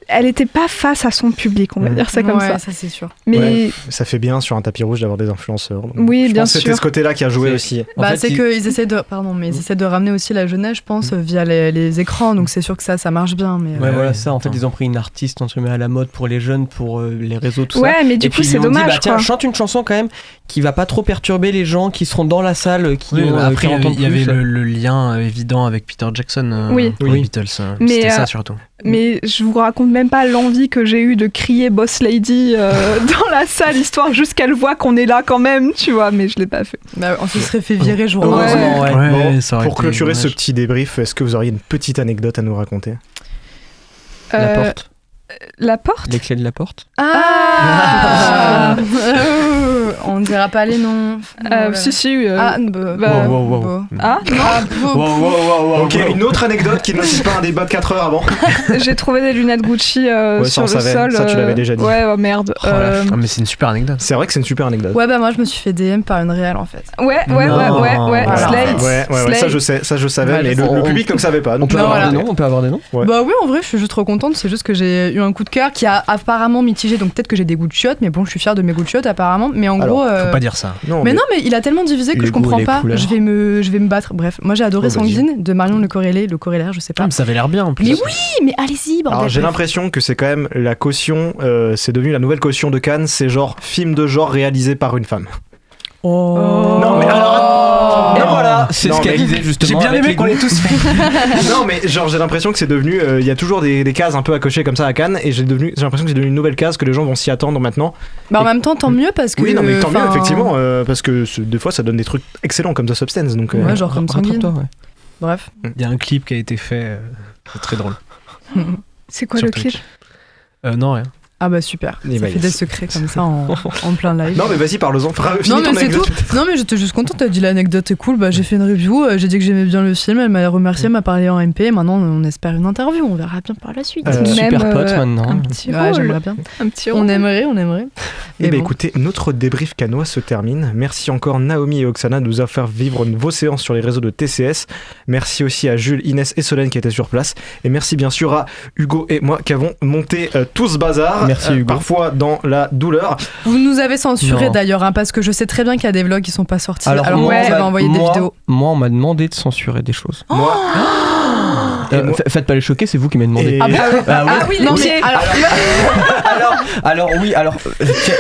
elle était pas face à son public, on va dire ça comme ça. Ça c'est sûr. Mais ça fait bien sur un tapis rouge d'avoir des influenceurs. Oui, bien sûr. C'était ce côté-là qui a joué aussi. C'est qu'ils essaient de ramener aussi la jeunesse, je pense, via les écrans. Donc c'est sûr que ça marche bien. Mais voilà, ça. En fait, ils ont pris une artiste, on se met à la mode pour les jeunes, pour les réseaux, tout ça. Ouais, mais du coup, c'est dommage. Tiens, chante une chanson quand même qui va pas trop perturber les gens qui seront dans la salle, après il y avait le lien évident avec Peter Jackson pour les Beatles. C'était ça surtout. Mais je vous raconte même pas l'envie que j'ai eue de crier Boss Lady dans la salle, histoire juste qu'elle voit qu'on est là quand même, tu vois, mais je l'ai pas fait. On se serait fait virer jour Pour clôturer ce petit débrief, est-ce que vous auriez une petite anecdote à nous raconter? La porte. La porte? Les clés de la porte. On ne dira pas les noms. Si. Ok, une autre anecdote qui ne nécessite pas un débat de 4 heures avant. J'ai trouvé des lunettes Gucci sur le sol. Ça, tu l'avais déjà dit. Ouais, merde. Mais c'est une super anecdote. C'est vrai que c'est une super anecdote. Ouais, moi je me suis fait DM par une réelle en fait. Ouais. Slade. Ouais, ça je savais, mais le public ne le savait pas. On peut avoir des noms. Bah oui, en vrai, je suis juste trop contente. C'est juste que j'ai eu un coup de cœur qui a apparemment mitigé, donc peut-être que j'ai des goûts de chiottes, mais bon, je suis fière de mes goûts de chiottes apparemment. Mais en gros, faut pas dire ça. Non, mais il a tellement divisé que je comprends pas. Je vais me battre. Bref, moi j'ai adoré Sanguine de Marion Le Corrélaire, je sais pas. Mais ça avait l'air bien en plus. Mais oui, mais allez-y, bordel. Alors j'ai l'impression que c'est quand même la caution, c'est devenu la nouvelle caution de Cannes, c'est genre film de genre réalisé par une femme. Non mais alors et voilà, c'est ce qu'elle disait justement. J'ai bien aimé qu'on l'ait tous fait. Non mais genre j'ai l'impression que c'est devenu, il y a toujours des cases un peu à cocher comme ça à Cannes, et j'ai l'impression que c'est devenu une nouvelle case que les gens vont s'y attendre maintenant. En même temps tant mieux parce que. Oui non mais tant mieux effectivement parce que des fois ça donne des trucs excellents comme The Substance donc. Ouais genre comme Sanguine. Bref. Il y a un clip qui a été fait, c'est très drôle. C'est quoi le clip? Non rien. Ah bah super, ça fait des secrets comme ça en plein live. Non mais vas-y parle-en, non mais c'est tout. Non mais j'étais juste contente, t'as dit l'anecdote est cool, bah j'ai fait une review, j'ai dit que j'aimais bien le film, elle m'a remercié, elle m'a parlé en MP, maintenant on espère une interview, on verra bien par la suite. Super pote maintenant. Un petit rôle. J'aimerais bien. Un petit rôle. On aimerait. Et écoutez, notre débrief cannois se termine. Merci encore Naomi et Oksana de nous avoir fait vivre vos séances sur les réseaux de TCS. Merci aussi à Jules, Inès et Solène qui étaient sur place. Et merci bien sûr à Hugo et moi qui avons monté tout ce bazar. Merci Hugo. Parfois dans la douleur. Vous nous avez censuré d'ailleurs, parce que je sais très bien qu'il y a des vlogs qui sont pas sortis. Alors moi, vous avez envoyé des vidéos. Moi, on m'a demandé de censurer des choses. Moi. Faites pas les choquer, c'est vous qui m'avez demandé. Oui, les pieds. Alors,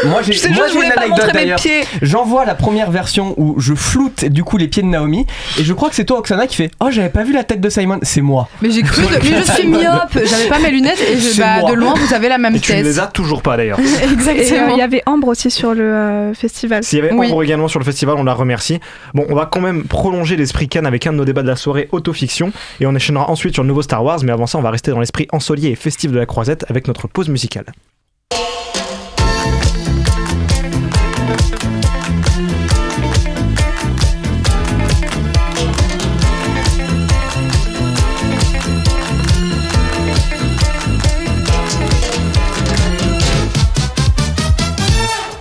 moi j'ai une anecdote d'ailleurs. J'envoie la première version où je floute du coup les pieds de Naomi, et je crois que c'est toi Oksana qui fait j'avais pas vu la tête de Simon, c'est moi. Mais j'ai cru, mais je suis myope, j'avais pas mes lunettes et de loin vous avez la même tête. Tu ne les as toujours pas d'ailleurs. Exactement. Il y avait Ambre aussi sur le festival. S'il y avait Ambre également sur le festival, on la remercie. Bon, on va quand même prolonger l'esprit Cannes avec un de nos débats de la soirée autofiction, et on enchaînera ensuite sur le nouveau Star Wars, mais avant ça on va rester dans l'esprit ensoleillé et festif de la Croisette avec notre pause musicale.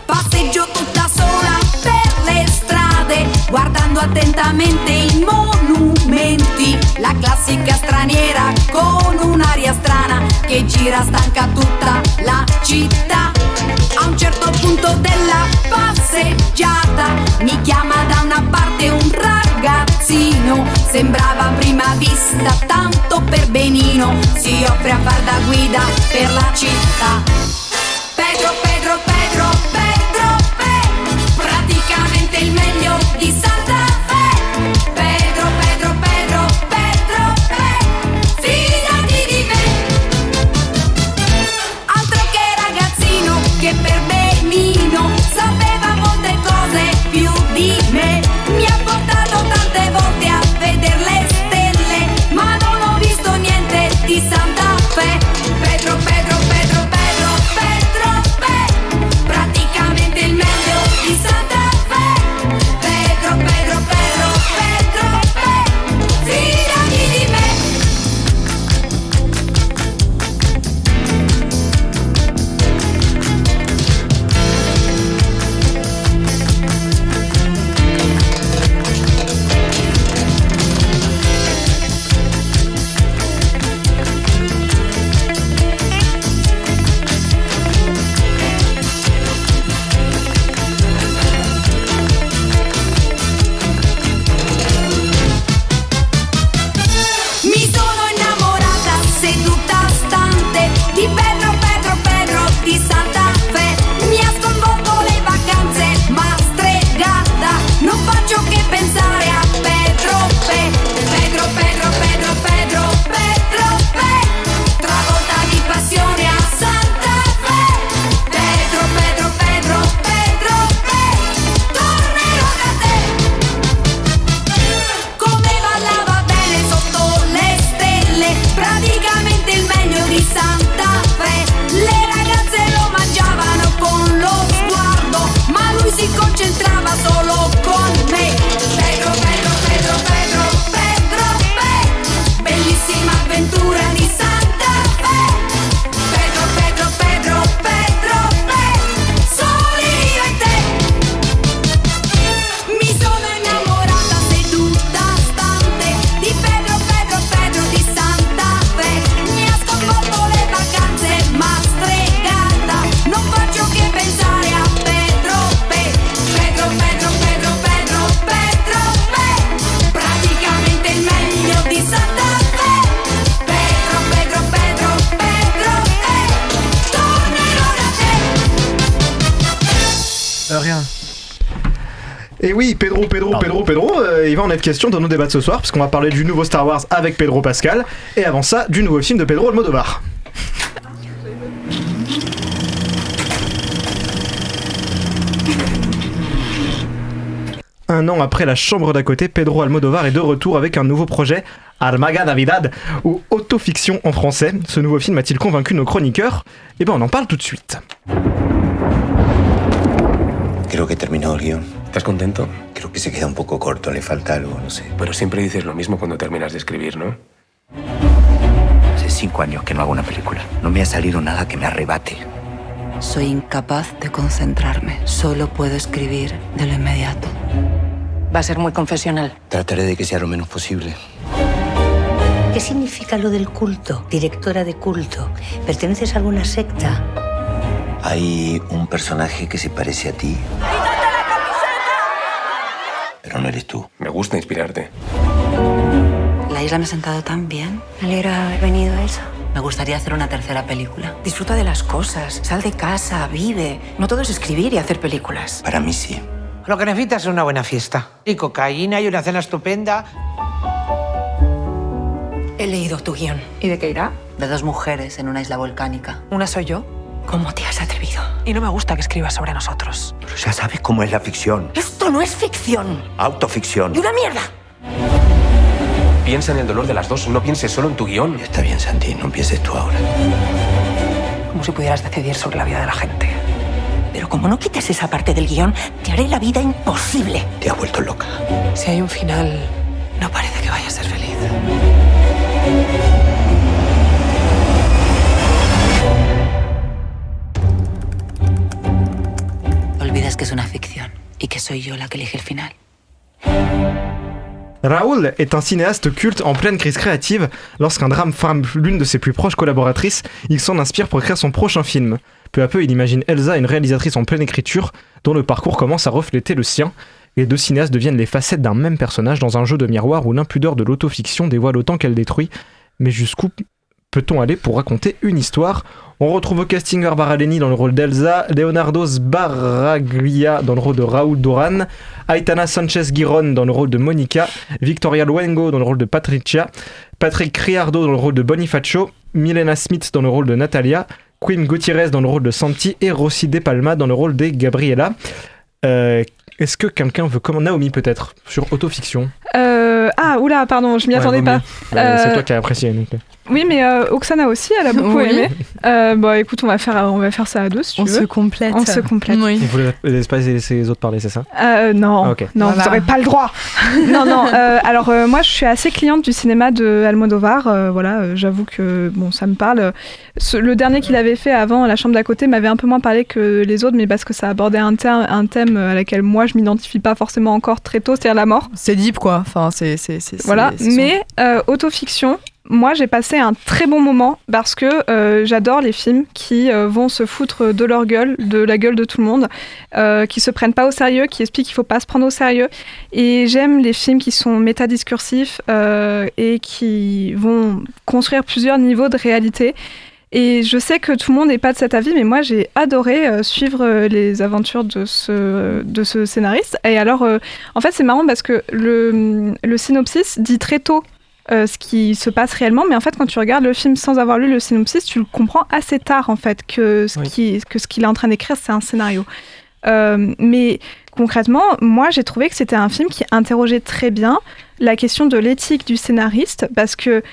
Passeggio tutta sola per le strade, guardando attentamente i monumenti, la classica straniera con un'aria strana che gira stanca tutta la città. A un certo punto della passeggiata mi chiama da una parte un ragazzino, sembrava a prima vista tanto per benino, si offre a far da guida per la città. Pedro, praticamente il meglio di Santa Fe. Pedro, fidati di me. Altro che ragazzino che per benino sapeva molte cose più di me. Mi ha portato tante volte a vedere le stelle, ma non ho visto niente di Santa Fe. Pedro, Et oui, Pedro, il va en être question dans nos débats de ce soir, parce qu'on va parler du nouveau Star Wars avec Pedro Pascal, et avant ça, du nouveau film de Pedro Almodóvar. Un an après La Chambre d'à côté, Pedro Almodóvar est de retour avec un nouveau projet, Armaga Navidad, ou autofiction en français. Ce nouveau film a-t-il convaincu nos chroniqueurs ? Eh ben on en parle tout de suite. Creo que terminó el guión. ¿Estás contento? Creo que se queda un poco corto, le falta algo, no sé. Pero siempre dices lo mismo cuando terminas de escribir, ¿no? Hace 5 años que no hago una película. No me ha salido nada que me arrebate. Soy incapaz de concentrarme. Solo puedo escribir de lo inmediato. Va a ser muy confesional. Trataré de que sea lo menos posible. ¿Qué significa lo del culto? Directora de culto. ¿Perteneces a alguna secta? Hay un personaje que se parece a ti. Pero no eres tú. Me gusta inspirarte. La isla me ha sentado tan bien. Me alegra haber venido a eso. Me gustaría hacer una tercera película. Disfruta de las cosas. Sal de casa, vive. No todo es escribir y hacer películas. Para mí sí. Lo que necesitas es una buena fiesta. Y cocaína y una cena estupenda. He leído tu guión. ¿Y de qué irá? De 2 mujeres en una isla volcánica. ¿Una soy yo? ¿Cómo te has atrevido? Y no me gusta que escribas sobre nosotros. Pero ya sabes cómo es la ficción. ¡Esto no es ficción! Autoficción. ¡Y una mierda! Piensa en el dolor de las dos, no pienses solo en tu guión. Está bien, Santi, no empieces tú ahora. Como si pudieras decidir sobre la vida de la gente. Pero como no quites esa parte del guión, te haré la vida imposible. Te has vuelto loca. Si hay un final, no parece que vaya a ser feliz. Olvidas que es una ficción y que soy yo la que elige el final. Raoul est un cinéaste culte en pleine crise créative. Lorsqu'un drame frappe l'une de ses plus proches collaboratrices, il s'en inspire pour écrire son prochain film. Peu à peu, il imagine Elsa, une réalisatrice en pleine écriture, dont le parcours commence à refléter le sien. Les 2 cinéastes deviennent les facettes d'un même personnage dans un jeu de miroir où l'impudeur de l'autofiction dévoile autant qu'elle détruit. Mais jusqu'où peut-on aller pour raconter une histoire ? On retrouve au casting Barbara Leni dans le rôle d'Elsa, Leonardo Sbaraglia dans le rôle de Raúl Duran, Aitana Sánchez-Giron dans le rôle de Monica, Victoria Luengo dans le rôle de Patricia, Patrick Criardo dans le rôle de Bonifacio, Milena Smith dans le rôle de Natalia, Quim Gutiérrez dans le rôle de Santi et Rossi De Palma dans le rôle de Gabriela. Est-ce que quelqu'un veut comment Naomi peut-être sur autofiction Oula, pardon, je m'y attendais pas. C'est toi qui as apprécié. Donc. Oui, mais Oksana aussi, elle a beaucoup aimé. Écoute, on va faire ça à 2 si tu veux. On se complète. Oui. Vous ne voulez pas laisser les autres parler, c'est ça Non, ah, okay. Non, voilà. Vous n'aurez pas le droit. non. Alors moi, je suis assez cliente du cinéma de Almodóvar. J'avoue que ça me parle. Le dernier qu'il avait fait avant, La Chambre d'à côté, m'avait un peu moins parlé que les autres, mais parce que ça abordait un thème à laquelle moi je m'identifie pas forcément encore très tôt, c'est-à-dire la mort. C'est deep quoi. Enfin, voilà. Mais autofiction. Moi, j'ai passé un très bon moment parce que j'adore les films qui vont se foutre de leur gueule, de la gueule de tout le monde, qui se prennent pas au sérieux, qui expliquent qu'il faut pas se prendre au sérieux. Et j'aime les films qui sont métadiscursifs et qui vont construire plusieurs niveaux de réalité. Et je sais que tout le monde n'est pas de cet avis, mais moi j'ai adoré suivre les aventures de ce scénariste. Et alors, en fait, c'est marrant parce que le synopsis dit très tôt ce qui se passe réellement, mais en fait, quand tu regardes le film sans avoir lu le synopsis, tu le comprends assez tard, en fait, que ce qu'il est en train d'écrire, c'est un scénario. Mais concrètement, moi, j'ai trouvé que c'était un film qui interrogeait très bien la question de l'éthique du scénariste, parce que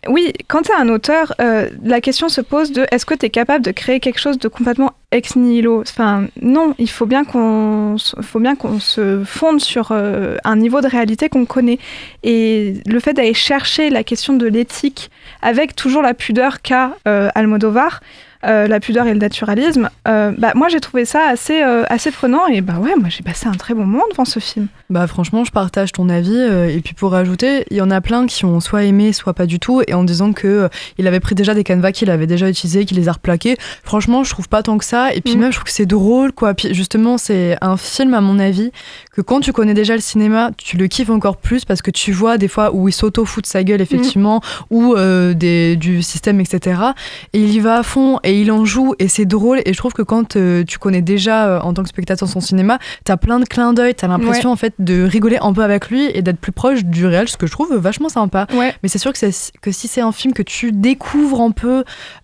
oui, quand tu es un auteur, la question se pose de est-ce que tu es capable de créer quelque chose de complètement ex nihilo ? Enfin, non, il faut bien qu'on se fonde sur un niveau de réalité qu'on connaît. Et le fait d'aller chercher la question de l'éthique avec toujours la pudeur qu'a Almodóvar, la pudeur et le naturalisme, moi j'ai trouvé ça assez prenant et moi j'ai passé un très bon moment devant ce film. Franchement je partage ton avis et puis pour rajouter, il y en a plein qui ont soit aimé soit pas du tout et en disant que il avait pris déjà des canevas qu'il avait déjà utilisés, qu'il les a replaqués. Franchement je trouve pas tant que ça ça. Et puis même, je trouve que c'est drôle, quoi. Puis justement, c'est un film, à mon avis, que quand tu connais déjà le cinéma, tu le kiffes encore plus parce que tu vois des fois où il s'auto-fout de sa gueule, effectivement, ou du système, etc. Et il y va à fond et il en joue et c'est drôle. Et je trouve que quand tu connais déjà, en tant que spectateur, son cinéma, t'as plein de clins d'œil, t'as l'impression en fait de rigoler un peu avec lui et d'être plus proche du réel, ce que je trouve vachement sympa. Mais c'est sûr que si c'est un film que tu découvres un peu,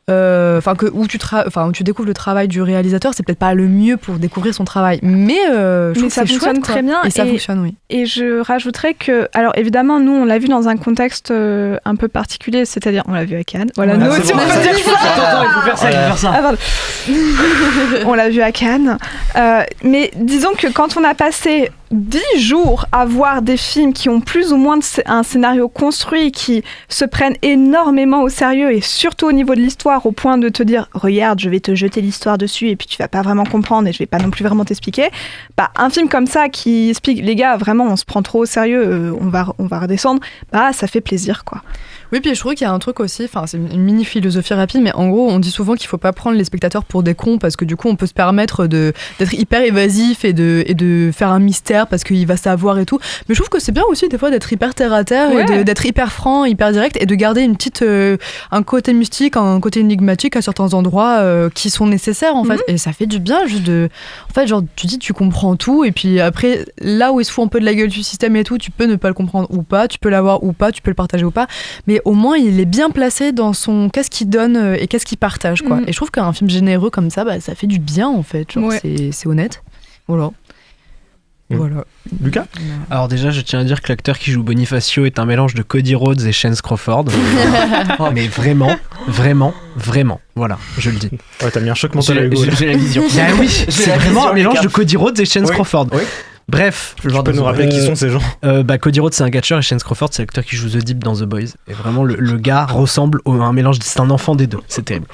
où tu découvres le travail du réalisateur, c'est peut-être pas le mieux pour découvrir son travail, mais je trouve que ça fonctionne chouette, très bien. Et ça fonctionne, oui. Et je rajouterais que, alors évidemment, nous on l'a vu dans un contexte un peu particulier, c'est-à-dire on l'a vu à Cannes. Voilà, nous aussi on peut dire ça. Il faut faire ça, il faut faire ça. Ah, pardon. On l'a vu à Cannes. Mais disons que quand on a passé 10 jours à voir des films qui ont plus ou moins un scénario construit, qui se prennent énormément au sérieux et surtout au niveau de l'histoire, au point de te dire regarde, je vais te jeter l'histoire dessus et puis tu vas pas vraiment comprendre et je vais pas non plus vraiment t'expliquer. Un film comme ça qui explique les gars, vraiment on se prend trop au sérieux, on va redescendre, ça fait plaisir, quoi. Oui, puis je trouve qu'il y a un truc aussi, c'est une mini philosophie rapide, mais en gros, on dit souvent qu'il faut pas prendre les spectateurs pour des cons parce que du coup, on peut se permettre d'être hyper évasif et de faire un mystère parce qu'il va savoir et tout. Mais je trouve que c'est bien aussi des fois d'être hyper terre à terre et d'être hyper franc, hyper direct et de garder une petite un côté mystique, un côté énigmatique à certains endroits qui sont nécessaires en fait. Et ça fait du bien juste en fait, genre tu dis tu comprends tout et puis après là où il se fout un peu de la gueule du système et tout, tu peux ne pas le comprendre ou pas, tu peux l'avoir ou pas, tu peux le partager ou pas, mais au moins il est bien placé dans son qu'est-ce qu'il donne et qu'est-ce qu'il partage, quoi. Et je trouve qu'un film généreux comme ça, ça fait du bien en fait, genre c'est honnête. Voilà. Lucas ? Alors déjà, je tiens à dire que l'acteur qui joue Bonifacio est un mélange de Cody Rhodes et Chance Crawford. Mais vraiment, voilà, je le dis. Ouais, t'as mis un choc mental à Hugo. J'ai la vision. Oui, c'est vraiment un mélange de Cody Rhodes et Chance Crawford. Oui. Bref, tu peux nous rappeler qui sont ces gens? Cody Rhodes c'est un catcheur et Chance Crawford c'est l'acteur qui joue The Deep dans The Boys. Et vraiment le gars ressemble à un mélange, c'est un enfant des deux, c'est terrible.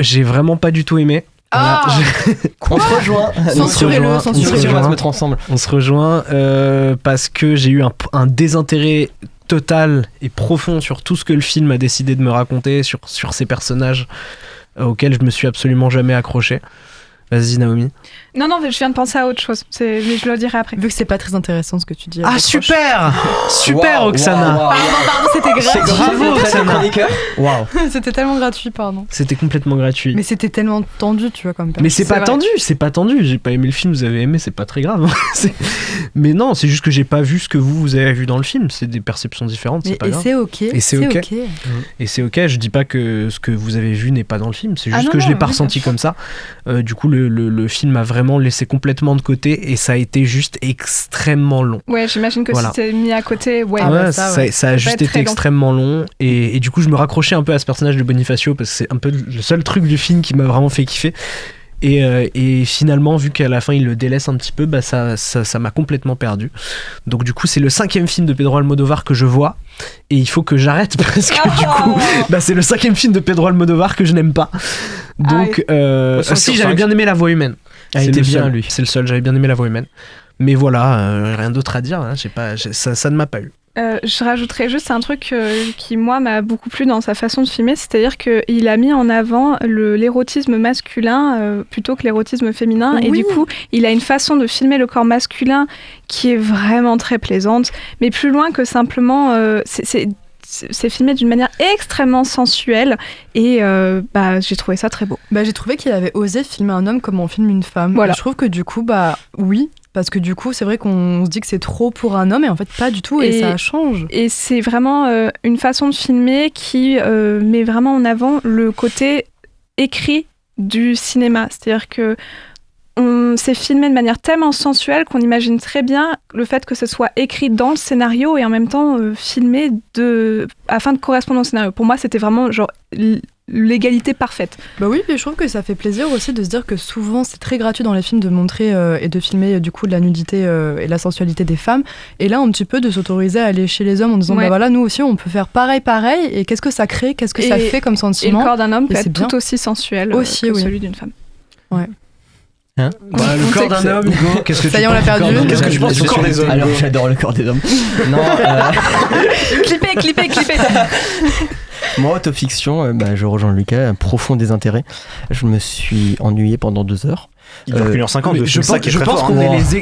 J'ai vraiment pas du tout aimé. On se rejoint. Censurez-le, on va se mettre ensemble. On se rejoint parce que j'ai eu un désintérêt total et profond sur tout ce que le film a décidé de me raconter, sur ces personnages auxquels je me suis absolument jamais accroché. Vas-y Naomi. Non, je viens de penser à autre chose, mais je le dirai après. Vu que c'est pas très intéressant ce que tu dis. Ah super Oksana. Pardon, c'était gratuit. Bravo Oksana. Waouh. C'était tellement gratuit, pardon. C'était complètement gratuit. Mais c'était tellement tendu, tu vois, comme personne. Mais c'est pas tendu, j'ai pas aimé le film, vous avez aimé, c'est pas très grave. Mais non, c'est juste que j'ai pas vu ce que vous avez vu dans le film, c'est des perceptions différentes, c'est pas grave. C'est ok. Et c'est ok. Et c'est ok, je dis pas que ce que vous avez vu n'est pas dans le film, c'est juste que je l'ai pas ressenti comme ça. Du coup, le film a vraiment laissé complètement de côté et ça a été juste extrêmement long. Ouais, j'imagine que si c'est mis à côté, ça a juste été extrêmement long et du coup je me raccrochais un peu à ce personnage de Bonifacio parce que c'est un peu le seul truc du film qui m'a vraiment fait kiffer. Et finalement, vu qu'à la fin il le délaisse un petit peu, ça m'a complètement perdu. Donc du coup c'est le 5e film de Pedro Almodovar que je vois et il faut que j'arrête parce que du coup c'est le 5e film de Pedro Almodovar que je n'aime pas. Donc si j'avais bien aimé La Voix humaine, c'est le seul, j'avais bien aimé La Voix humaine, mais voilà, rien d'autre à dire, hein. Ça ne m'a pas eu. Je rajouterais juste un truc qui, moi, m'a beaucoup plu dans sa façon de filmer, c'est-à-dire qu'il a mis en avant l'érotisme masculin plutôt que l'érotisme féminin, et du coup, il a une façon de filmer le corps masculin qui est vraiment très plaisante, mais plus loin que simplement... c'est filmé d'une manière extrêmement sensuelle et j'ai trouvé ça très beau. J'ai trouvé qu'il avait osé filmer un homme comme on filme une femme. Voilà. Et je trouve que du coup, oui... Parce que du coup, c'est vrai qu'on se dit que c'est trop pour un homme et en fait pas du tout et ça change. Et c'est vraiment une façon de filmer qui met vraiment en avant le côté écrit du cinéma. C'est-à-dire que c'est filmé de manière tellement sensuelle qu'on imagine très bien le fait que ce soit écrit dans le scénario et en même temps filmé afin de correspondre au scénario. Pour moi, c'était vraiment genre l'égalité parfaite. Oui, et je trouve que ça fait plaisir aussi de se dire que souvent c'est très gratuit dans les films de montrer et de filmer du coup de la nudité et la sensualité des femmes, et là un petit peu de s'autoriser à aller chez les hommes en disant voilà, nous aussi on peut faire pareil et qu'est-ce que ça crée, qu'est-ce que ça fait comme sentiment. Et le corps d'un homme peut être tout aussi sensuel que celui d'une femme. Ouais. Hein le corps d'un homme, Hugo, qu'est-ce que ça y est, on l'a perdu. Qu'est-ce que tu penses du corps des hommes? Alors j'adore le corps des hommes. Non. Clippez. Moi, autofiction, je rejoins Lucas, un profond désintérêt. Je me suis ennuyé pendant 2 heures. Il dure 1h50, je pense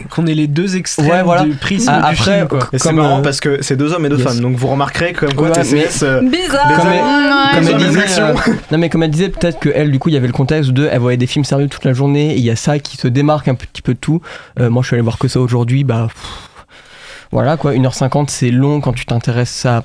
qu'on est les deux extrêmes du prisme du film. Quoi. Et c'est marrant parce que c'est 2 hommes et 2 femmes, donc vous remarquerez comme quoi TCS... Bizarre. Comme elle disait, peut-être qu'elle, du coup, il y avait le contexte de elle voyait des films sérieux toute la journée, et il y a ça qui se démarque un petit peu de tout. Moi, je suis allé voir que ça aujourd'hui, voilà quoi, 1h50, c'est long quand tu t'intéresses à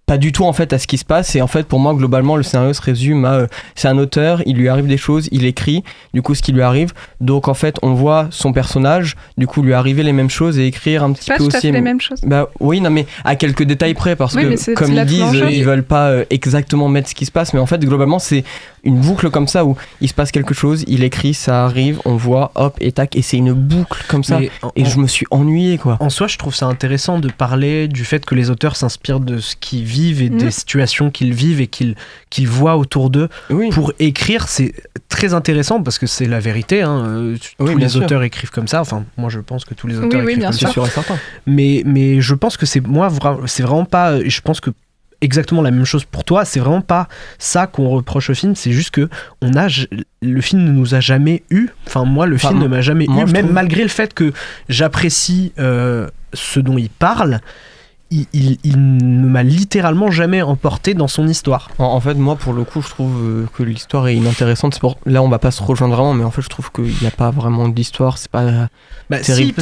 pas du tout en fait à ce qui se passe, et en fait pour moi globalement le scénario se résume à c'est un auteur, il lui arrive des choses, il écrit du coup ce qui lui arrive, donc en fait on voit son personnage du coup lui arriver les mêmes choses et écrire un petit peu aussi. Pas tout à fait les mêmes choses. Oui, non mais à quelques détails près, parce que comme ils disent ils veulent pas exactement mettre ce qui se passe, mais en fait globalement c'est une boucle comme ça où il se passe quelque chose, il écrit, ça arrive, on voit, hop et tac, et c'est une boucle comme ça, et je me suis ennuyé quoi. En soi je trouve ça intéressant de parler du fait que les auteurs s'inspirent de ce qu'ils vivent et des situations qu'ils vivent et qu'ils voient autour d'eux pour écrire. C'est très intéressant parce que c'est la vérité, tous les auteurs écrivent comme ça, enfin moi je pense que tous les auteurs écrivent comme ça, sûr et certain. Mais je pense que c'est vraiment pas, je pense que exactement la même chose pour toi, c'est vraiment pas ça qu'on reproche au film, c'est juste que le film ne nous a jamais eu, enfin moi le film ne m'a jamais eu, même malgré le fait que j'apprécie ce dont il parle, il ne m'a littéralement jamais emporté dans son histoire. En fait, moi, pour le coup, je trouve que l'histoire est inintéressante. Là, on va pas se rejoindre vraiment, mais en fait, je trouve qu'il n'y a pas vraiment d'histoire. C'est pas terrible.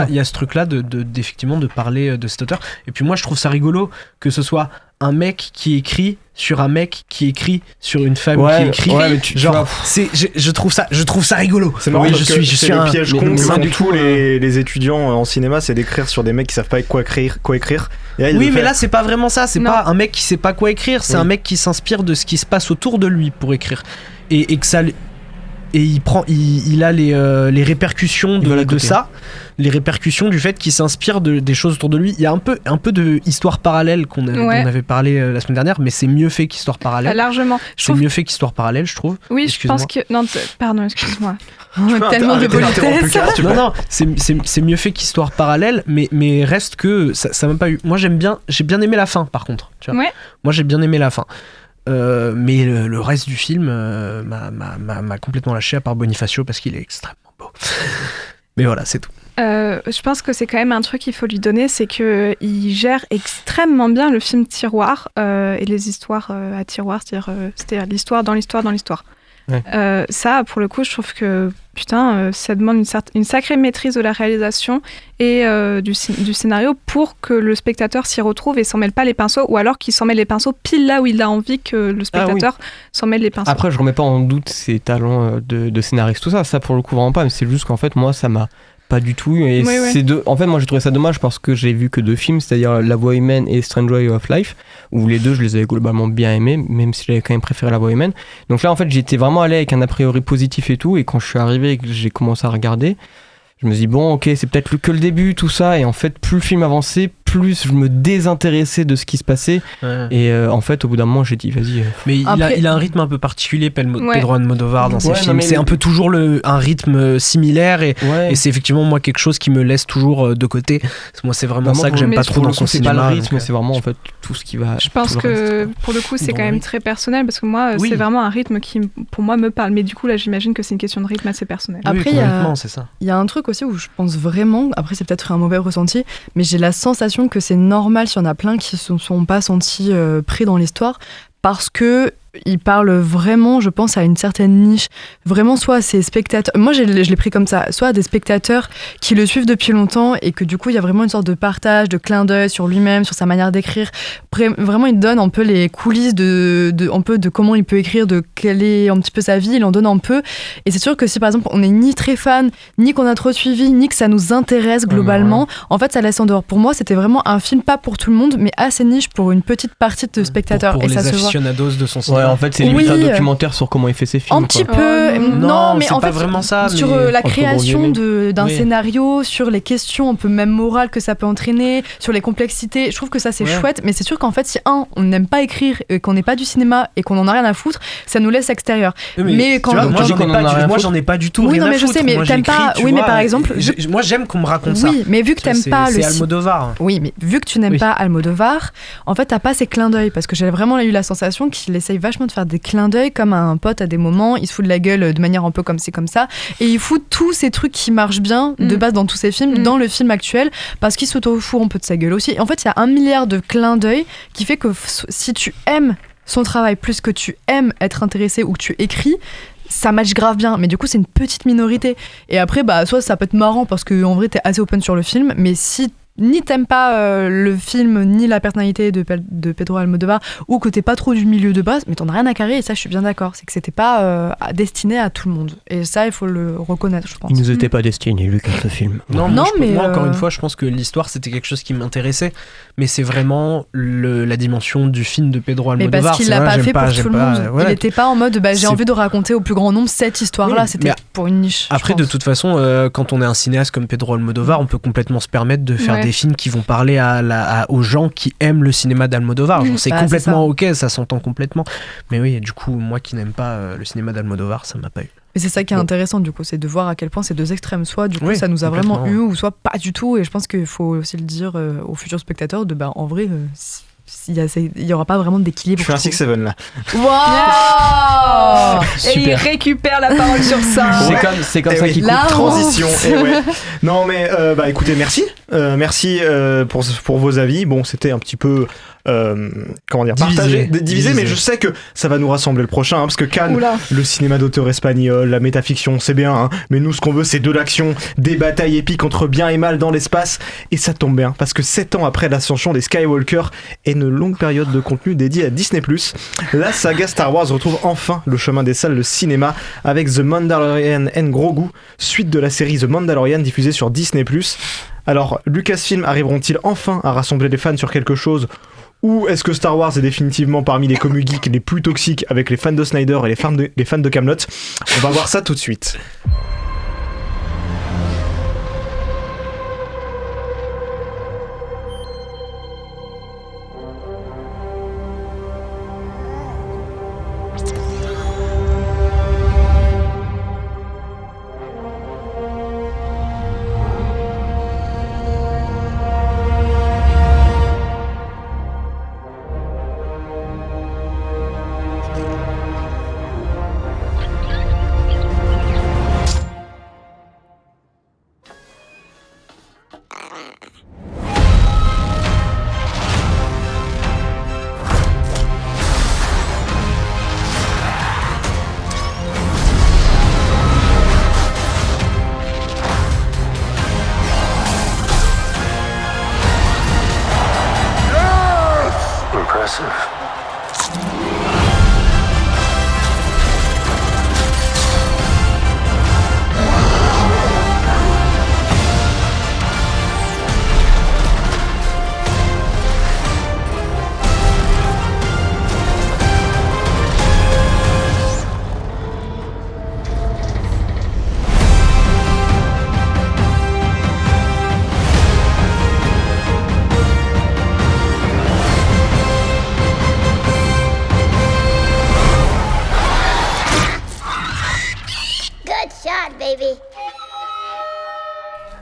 Il y a ce truc-là d'effectivement de parler de cet auteur. Et puis moi, je trouve ça rigolo que ce soit un mec qui écrit sur un mec qui écrit sur une femme qui écrit. Je trouve ça rigolo. C'est marrant parce que c'est le piège con de tous les étudiants en cinéma, c'est d'écrire sur des mecs qui savent pas quoi écrire. Mais là c'est pas vraiment ça, c'est pas un mec qui sait pas quoi écrire, c'est un mec qui s'inspire de ce qui se passe autour de lui pour écrire. Et que ça... Et il a les répercussions de ça, les répercussions du fait qu'il s'inspire des choses autour de lui. Il y a un peu de histoire parallèle dont on avait parlé la semaine dernière, mais c'est mieux fait qu'histoire parallèle. Largement. Mieux fait qu'histoire parallèle, je trouve. Oui, je pense que... Non, pardon, excuse-moi. Tellement de politesse. Non, c'est mieux fait qu'histoire parallèle, mais reste que ça m'a pas eu... Moi, j'ai bien aimé la fin, par contre. Tu vois. Moi, j'ai bien aimé la fin. Mais le reste du film m'a complètement lâché, à part Bonifacio parce qu'il est extrêmement beau. Mais voilà, c'est tout. Je pense que c'est quand même un truc qu'il faut lui donner, c'est qu'il gère extrêmement bien le film tiroir et les histoires à tiroir, c'est-à-dire l'histoire dans l'histoire dans l'histoire. Ouais. Ça, pour le coup, je trouve que ça demande une sacrée maîtrise de la réalisation et du scénario pour que le spectateur s'y retrouve et s'en mêle pas les pinceaux, ou alors qu'il s'en mêle les pinceaux pile là où il a envie que le spectateur s'en mêle les pinceaux. Après, je remets pas en doute ses talents de scénariste, tout ça. Ça, pour le coup, vraiment pas. Mais c'est juste qu'en fait, moi, ça m'a pas du tout. Et en fait, moi, j'ai trouvé ça dommage parce que j'ai vu que 2 films, c'est-à-dire La Voix humaine et Strange Way of Life, où les deux, je les avais globalement bien aimés, même si j'avais quand même préféré La Voix humaine. Donc là, en fait, j'étais vraiment allé avec un a priori positif et tout. Et quand je suis arrivé et que j'ai commencé à regarder, je me suis dit, bon, ok, c'est peut-être que le début, tout ça. Et en fait, plus le film avançait, plus je me désintéressais de ce qui se passait. Ouais. Et en fait, au bout d'un moment, j'ai dit, vas-y. Mais il a un rythme un peu particulier, Pedro Almodovar, dans ses films. C'est un peu toujours un rythme similaire. Et c'est effectivement, moi, quelque chose qui me laisse toujours de côté. Moi, c'est vraiment ça que j'aime pas trop dans son cinéma. C'est pas le rythme, c'est vraiment en fait tout ce qui va. Je pense que pour le coup, c'est quand même très personnel, parce que moi, c'est vraiment un rythme qui, pour moi, me parle. Mais du coup, là, j'imagine que c'est une question de rythme assez personnelle. Après, il y a un truc aussi où je pense vraiment, après c'est peut-être un mauvais ressenti, mais j'ai la sensation que c'est normal s'il y en a plein qui se sont pas sentis pris dans l'histoire, parce que il parle vraiment, je pense, à une certaine niche. Vraiment, soit à ses spectateurs... Moi, je l'ai pris comme ça. Soit à des spectateurs qui le suivent depuis longtemps et que du coup, il y a vraiment une sorte de partage, de clin d'œil sur lui-même, sur sa manière d'écrire. Vraiment, il donne un peu les coulisses un peu de comment il peut écrire, de quelle est un petit peu sa vie. Il en donne un peu. Et c'est sûr que si, par exemple, on n'est ni très fan, ni qu'on a trop suivi, ni que ça nous intéresse globalement, en fait, ça laisse en dehors. Pour moi, c'était vraiment un film pas pour tout le monde, mais assez niche pour une petite partie de spectateurs. Pour les aficionados de son cinéma. Ouais, en fait, c'est limite un documentaire sur comment il fait ses films. Un petit peu. Non, mais en fait, vraiment ça, sur la création d'un scénario, sur les questions un peu même morales que ça peut entraîner, sur les complexités. Je trouve que ça, c'est chouette. Mais c'est sûr qu'en fait, si on n'aime pas écrire, qu'on n'est pas du cinéma et qu'on en a rien à foutre, ça nous laisse extérieur. Mais quand moi, j'en ai pas du tout. Oui, non, mais je sais, mais t'aimes pas. Oui, mais par exemple, moi, j'aime qu'on me raconte ça. Oui, mais vu que t'aimes pas le. C'est Almodovar. Oui, mais vu que tu n'aimes pas Almodovar, en fait, t'as pas ces clins d'œil parce que j'ai vraiment eu la sensation qu'il essaye vachement de faire des clins d'œil comme un pote à des moments. Il se fout de la gueule de manière un peu comme ça, et il fout tous ces trucs qui marchent bien de base dans tous ses films, dans le film actuel, parce qu'il s'auto-fout un peu de sa gueule aussi. Et en fait, il y a 1 milliard de clins d'œil qui fait que si tu aimes son travail plus que tu aimes être intéressé ou que tu écris, ça match grave bien, mais du coup c'est une petite minorité. Et après, soit ça peut être marrant parce qu'en vrai t'es assez open sur le film, mais si ni t'aimes pas le film ni la personnalité de Pedro Almodovar, ou que t'es pas trop du milieu de base, mais t'en as rien à carrer, et ça je suis bien d'accord, c'est que c'était pas destiné à tout le monde, et ça il faut le reconnaître, je pense. Il nous était pas destiné, Lucas, ce film. Non, mais moi encore une fois je pense que l'histoire c'était quelque chose qui m'intéressait, mais c'est vraiment la dimension du film de Pedro Almodovar. Mais parce qu'il l'a pas fait pour tout le monde. Il était pas en mode j'ai envie de raconter au plus grand nombre cette histoire là, c'était pour une niche. Après de toute façon quand on est un cinéaste comme Pedro Almodovar, on peut complètement se permettre de faire des films qui vont parler aux gens qui aiment le cinéma d'Almodovar. C'est complètement ok, ça s'entend complètement. Mais oui, du coup, moi qui n'aime pas le cinéma d'Almodovar, ça m'a pas eu. Mais c'est ça qui est intéressant, du coup, c'est de voir à quel point ces deux extrêmes, soit du coup ça nous a vraiment eu, ou soit pas du tout. Et je pense qu'il faut aussi le dire aux futurs spectateurs en vrai, il y aura pas vraiment d'équilibre. Je fais un 6-7 là. Waouh. Et il récupère la parole sur ça. C'est comme ça qu'il coupe. Transition. Non mais écoutez, merci pour vos avis. Bon, c'était un petit peu divisé, mais je sais que ça va nous rassembler le prochain, parce que Cannes, le cinéma d'auteur espagnol, la métafiction, c'est bien, mais nous ce qu'on veut c'est de l'action, des batailles épiques entre bien et mal dans l'espace, et ça tombe bien parce que 7 ans après l'ascension des Skywalker et une longue période de contenu dédié à Disney+, la saga Star Wars retrouve enfin le chemin des salles de cinéma avec The Mandalorian and Grogu, suite de la série The Mandalorian diffusée sur Disney+. Alors, Lucasfilm arriveront-ils enfin à rassembler les fans sur quelque chose, ou est-ce que Star Wars est définitivement parmi les commu geeks les plus toxiques avec les fans de Snyder et les fans de Kaamelott? On va voir ça tout de suite.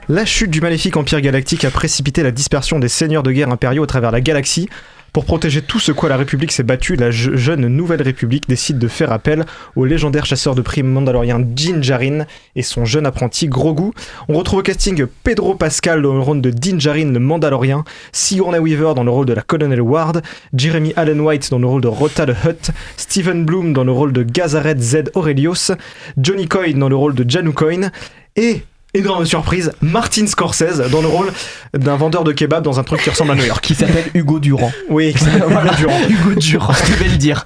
La chute du maléfique empire galactique a précipité la dispersion des seigneurs de guerre impériaux à travers la galaxie. Pour protéger tout ce quoi la République s'est battue, la jeune Nouvelle République décide de faire appel au légendaire chasseur de primes mandalorien Din Djarin et son jeune apprenti Grogu. On retrouve au casting Pedro Pascal dans le rôle de Din Djarin le Mandalorien, Sigourney Weaver dans le rôle de la Colonel Ward, Jeremy Allen White dans le rôle de Rota the Hutt, Stephen Bloom dans le rôle de Gazaret Z Aurelios, Johnny Coyne dans le rôle de Janu Coyne, et... énorme surprise, Martin Scorsese dans le rôle d'un vendeur de kebab dans un truc qui ressemble à New York. Qui s'appelle Hugo Durand. Oui, qui s'appelle Hugo Durand. Hugo Durand, je devais le dire.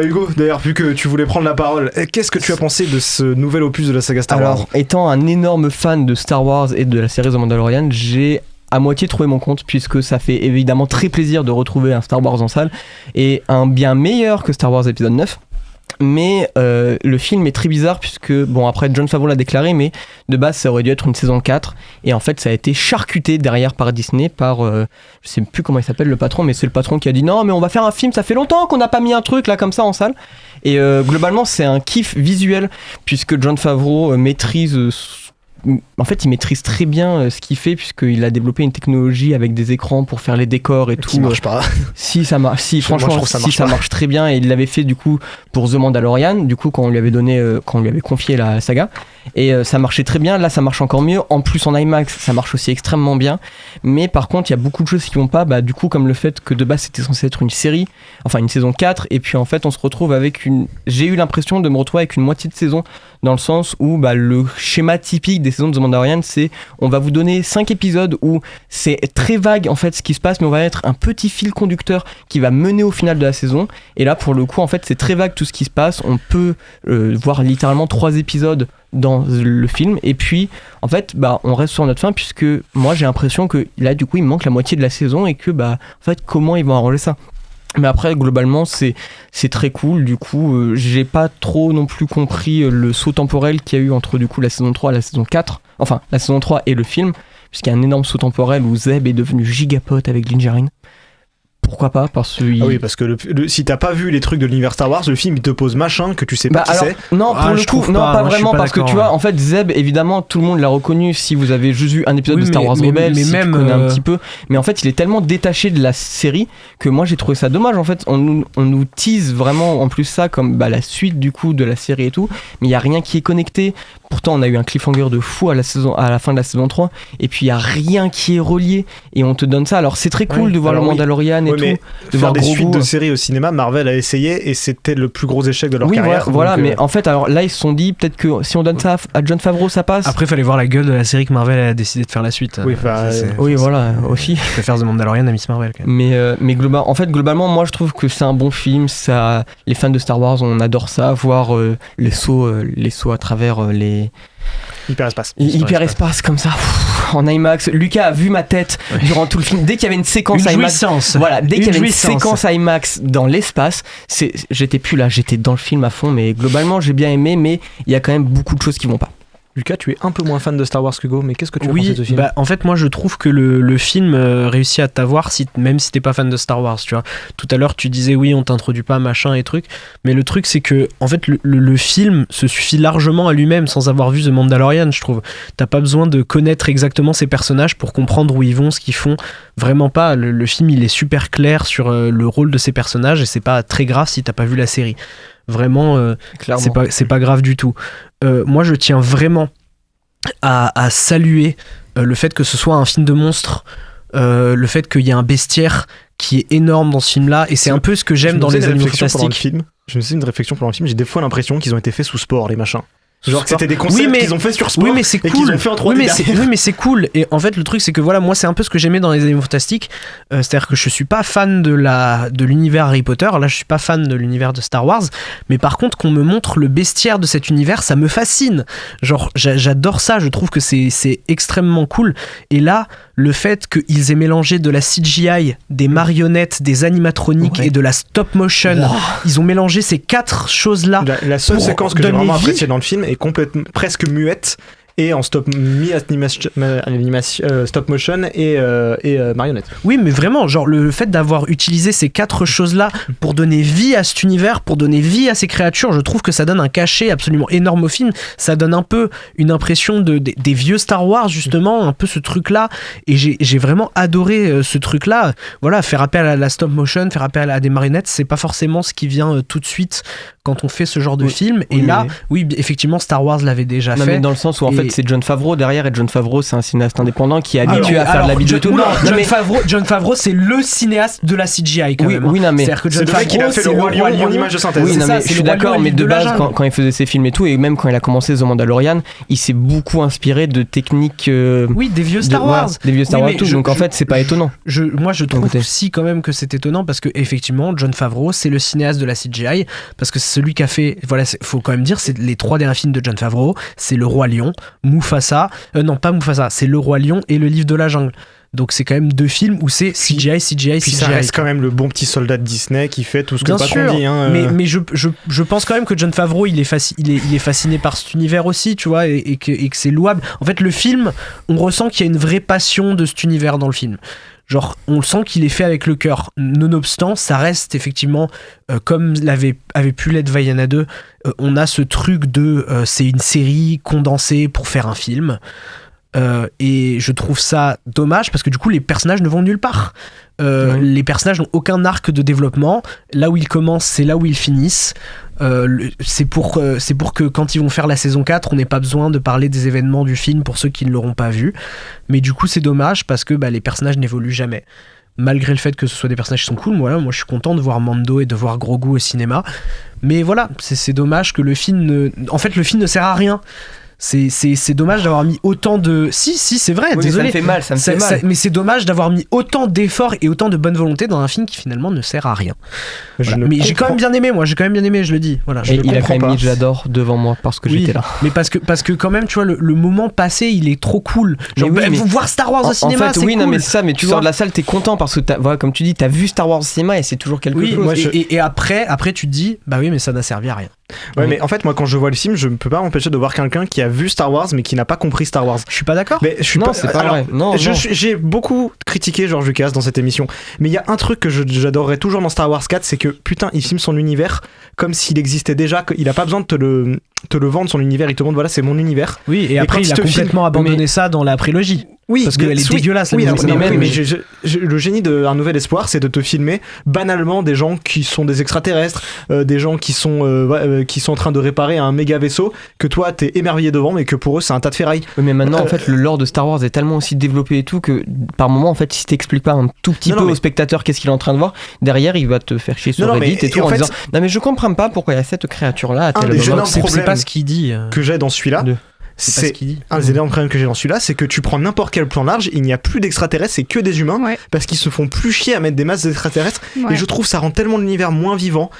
Hugo, d'ailleurs, vu que tu voulais prendre la parole, qu'est-ce que tu as pensé de ce nouvel opus de la saga Star Wars ? Alors, étant un énorme fan de Star Wars et de la série The Mandalorian, j'ai à moitié trouvé mon compte, puisque ça fait évidemment très plaisir de retrouver un Star Wars en salle, et un bien meilleur que Star Wars épisode 9. Mais le film est très bizarre puisque, bon, après Jon Favreau l'a déclaré, mais de base ça aurait dû être une saison 4 et en fait ça a été charcuté derrière par Disney, par je sais plus comment il s'appelle le patron, mais c'est le patron qui a dit non mais on va faire un film, ça fait longtemps qu'on n'a pas mis un truc là comme ça en salle. Et globalement c'est un kiff visuel puisque Jon Favreau maîtrise en fait, il maîtrise très bien ce qu'il fait puisqu'il a développé une technologie avec des écrans pour faire les décors et tout. Qui marche pas. Si ça marche, si franchement, ça marche très bien et il l'avait fait du coup pour The Mandalorian, du coup quand on lui avait confié la saga et ça marchait très bien. Là, ça marche encore mieux. En plus, en IMAX, ça marche aussi extrêmement bien. Mais par contre, il y a beaucoup de choses qui vont pas. Du coup, comme le fait que de base c'était censé être une série, enfin une saison 4, et puis en fait, on se retrouve avec j'ai eu l'impression de me retrouver avec une moitié de saison dans le sens où le schéma typique des saisons de The Mandalorian, c'est on va vous donner 5 épisodes où c'est très vague en fait ce qui se passe, mais on va mettre un petit fil conducteur qui va mener au final de la saison. Et là, pour le coup, en fait, c'est très vague tout ce qui se passe. On peut voir littéralement 3 épisodes dans le film et puis en fait on reste sur notre fin puisque moi j'ai l'impression que là du coup il manque la moitié de la saison et que en fait comment ils vont arranger ça. Mais après globalement c'est très cool, du coup j'ai pas trop non plus compris le saut temporel qu'il y a eu entre du coup la saison 3 et la saison 4, enfin la saison 3 et le film, puisqu'il y a un énorme saut temporel où Zeb est devenu gigapote avec Din Djarin. Pourquoi pas, parce que oui, parce que si t'as pas vu les trucs de l'univers Star Wars, le film il te pose machin que tu sais pas qui c'est. Non, pour le coup, non, pas vraiment, parce que tu vois, en fait, Zeb, évidemment, tout le monde l'a reconnu si vous avez juste vu un épisode de Star Wars Rebels, si tu connais un petit peu. Mais en fait, il est tellement détaché de la série que moi j'ai trouvé ça dommage. En fait, on nous tease vraiment en plus ça comme la suite du coup de la série et tout, mais il y a rien qui est connecté. Pourtant, on a eu un cliffhanger de fou à la fin de la saison 3, et puis il y a rien qui est relié, et on te donne ça. Alors c'est très cool de voir le Mandalorian et tout, de voir des Grogu. suites de séries au cinéma, Marvel a essayé et c'était le plus gros échec de leur carrière. Voilà, mais en fait, alors là ils se sont dit peut-être que si on donne ça à Jon Favreau, ça passe. Après, il fallait voir la gueule de la série que Marvel a décidé de faire la suite. Voilà, aussi. Je préfère The Mandalorian à Miss Marvel quand même. Mais globalement, moi je trouve que c'est un bon film. Ça, les fans de Star Wars, on adore ça, voir les sauts à travers les hyperespace comme ça en IMAX. Lucas a vu ma tête durant tout le film. Dès qu'il y avait une séquence IMAX, dès qu'il y avait une séquence IMAX dans l'espace, j'étais plus là, j'étais dans le film à fond. Mais globalement, j'ai bien aimé, mais il y a quand même beaucoup de choses qui vont pas. Lucas, tu es un peu moins fan de Star Wars qu'Hugo, mais qu'est-ce que tu penses de ce film ? En fait, moi, je trouve que le film réussit à t'avoir, même si t'es pas fan de Star Wars, tu vois. Tout à l'heure, tu disais, oui, on t'introduit pas, machin et truc, mais le truc, c'est que, en fait, le film se suffit largement à lui-même sans avoir vu The Mandalorian, je trouve. T'as pas besoin de connaître exactement ces personnages pour comprendre où ils vont, ce qu'ils font. Vraiment pas. Le film, il est super clair sur le rôle de ces personnages, et c'est pas très grave si t'as pas vu la série. Vraiment, c'est pas grave du tout. Moi, je tiens vraiment à saluer le fait que ce soit un film de monstres, le fait qu'il y ait un bestiaire qui est énorme dans ce film-là, et c'est un peu ce que j'aime dans les animaux fantastiques. Je me suis une réflexion pendant le film, j'ai des fois l'impression qu'ils ont été faits sous sport, les machins. Genre que c'était des concepts qu'ils ont fait sur sport, mais c'est cool. Et qu'ils ont fait en 3D. Mais c'est cool. Et en fait, le truc, c'est que voilà, moi, c'est un peu ce que j'aimais dans les animaux fantastiques. C'est-à-dire que je suis pas fan de l'univers Harry Potter. Là, je suis pas fan de l'univers de Star Wars. Mais par contre, qu'on me montre le bestiaire de cet univers, ça me fascine. Genre, j'adore ça. Je trouve que c'est extrêmement cool. Et là, le fait qu'ils aient mélangé de la CGI, des marionnettes, des animatroniques et de la stop motion, ils ont mélangé ces 4 choses-là. La seule séquence que j'ai vraiment appréciée dans le film est complètement presque muette et en stop motion et marionnette. Oui, mais vraiment, genre le fait d'avoir utilisé ces 4 choses-là pour donner vie à cet univers, pour donner vie à ces créatures, je trouve que ça donne un cachet absolument énorme au film. Ça donne un peu une impression des vieux Star Wars, justement, un peu ce truc-là. Et j'ai vraiment adoré ce truc-là. Voilà, faire appel à la stop motion, faire appel à des marionnettes, c'est pas forcément ce qui vient tout de suite quand on fait ce genre de film. Et là, oui, effectivement, Star Wars l'avait déjà fait. Mais dans le sens où en fait c'est Jon Favreau derrière, et Jon Favreau c'est un cinéaste indépendant qui est habitué à faire de la vidéo tout. Jon Favreau c'est le cinéaste de la CGI quand même. Oui, non, mais c'est-à-dire que Jon Favreau il a fait le Roi Lion en image de synthèse. Oui, non, mais je suis d'accord, mais de base quand il faisait ses films et tout, et même quand il a commencé The Mandalorian, il s'est beaucoup inspiré de techniques des vieux Star Wars. Des vieux Star Wars tout. Donc en fait c'est pas étonnant. Moi je trouve aussi quand même que c'est étonnant parce que effectivement Jon Favreau c'est le cinéaste de la CGI, parce que c'est celui qui a fait, voilà, faut quand même dire, c'est les 3 derniers films de Jon Favreau, c'est Le Roi Lion, Mufasa, non pas Mufasa, c'est Le Roi Lion et Le Livre de la Jungle. Donc c'est quand même 2 films où c'est CGI. Puis ça reste quand même le bon petit soldat de Disney qui fait tout ce que Patron dit. Mais je pense quand même que Jon Favreau il est fasciné par cet univers aussi, tu vois, et que c'est louable. En fait, le film, on ressent qu'il y a une vraie passion de cet univers dans le film. Genre, on le sent qu'il est fait avec le cœur. Nonobstant, ça reste effectivement, comme avait pu l'être Vaiana 2, on a ce truc de c'est une série condensée pour faire un film. Et je trouve ça dommage parce que du coup les personnages ne vont nulle part. Les personnages n'ont aucun arc de développement. Là où ils commencent, c'est là où ils finissent. C'est pour que quand ils vont faire la saison 4, on n'ait pas besoin de parler des événements du film pour ceux qui ne l'auront pas vu. Mais du coup c'est dommage parce que les personnages n'évoluent jamais. Malgré le fait que ce soit des personnages qui sont cool, moi je suis content de voir Mando et de voir Grogu au cinéma. Mais voilà, c'est dommage que le film ne sert à rien. C'est dommage d'avoir mis autant de... Si, c'est vrai, oui, désolé. Ça me fait mal. Mais c'est dommage d'avoir mis autant d'efforts et autant de bonne volonté dans un film qui finalement ne sert à rien. Voilà. Mais j'ai quand même bien aimé, je le dis. Voilà, et il a quand même mis J'adore devant moi parce que j'étais là. Mais parce que quand même, tu vois, le moment passé, il est trop cool. Genre, voir Star Wars au cinéma, c'est cool. Non, mais c'est ça, mais tu sors de la salle, t'es content parce que, voilà, comme tu dis, t'as vu Star Wars au cinéma et c'est toujours quelque chose. Et après, tu te dis, bah oui, mais ça n'a servi à rien. Ouais, mais en fait, moi, quand je vois le film, je ne peux pas m'empêcher de voir quelqu'un qui a vu Star Wars mais qui n'a pas compris Star Wars. Je suis pas d'accord. Mais c'est pas vrai. J'ai beaucoup critiqué George Lucas dans cette émission, mais il y a un truc que j'adorerais toujours dans Star Wars 4, c'est que putain, il filme son univers comme s'il existait déjà, qu'il a pas besoin de te le vendre son univers, il te montre voilà, c'est mon univers. Oui, et après il a complètement abandonné ça dans la prélogie. Oui, parce qu'elle est dégueulasse. Mais le génie d'un Nouvel Espoir, c'est de te filmer banalement des gens qui sont des extraterrestres, des gens qui sont en train de réparer un méga vaisseau, que toi t'es émerveillé devant, mais que pour eux c'est un tas de ferraille. Oui, mais maintenant en fait le lore de Star Wars est tellement aussi développé et tout que par moment en fait si t'expliques pas un tout petit peu au spectateur qu'est-ce qu'il est en train de voir, derrière il va te faire chier sur Reddit et tout en disant non mais je comprends pas pourquoi il y a cette créature là à tel moment. C'est pas ce qu'il dit que j'ai dans celui-là. C'est un des énormes problèmes que j'ai dans celui-là, c'est que tu prends n'importe quel plan large, il n'y a plus d'extraterrestres, c'est que des humains, parce qu'ils se font plus chier à mettre des masses d'extraterrestres, et je trouve ça rend tellement l'univers moins vivant.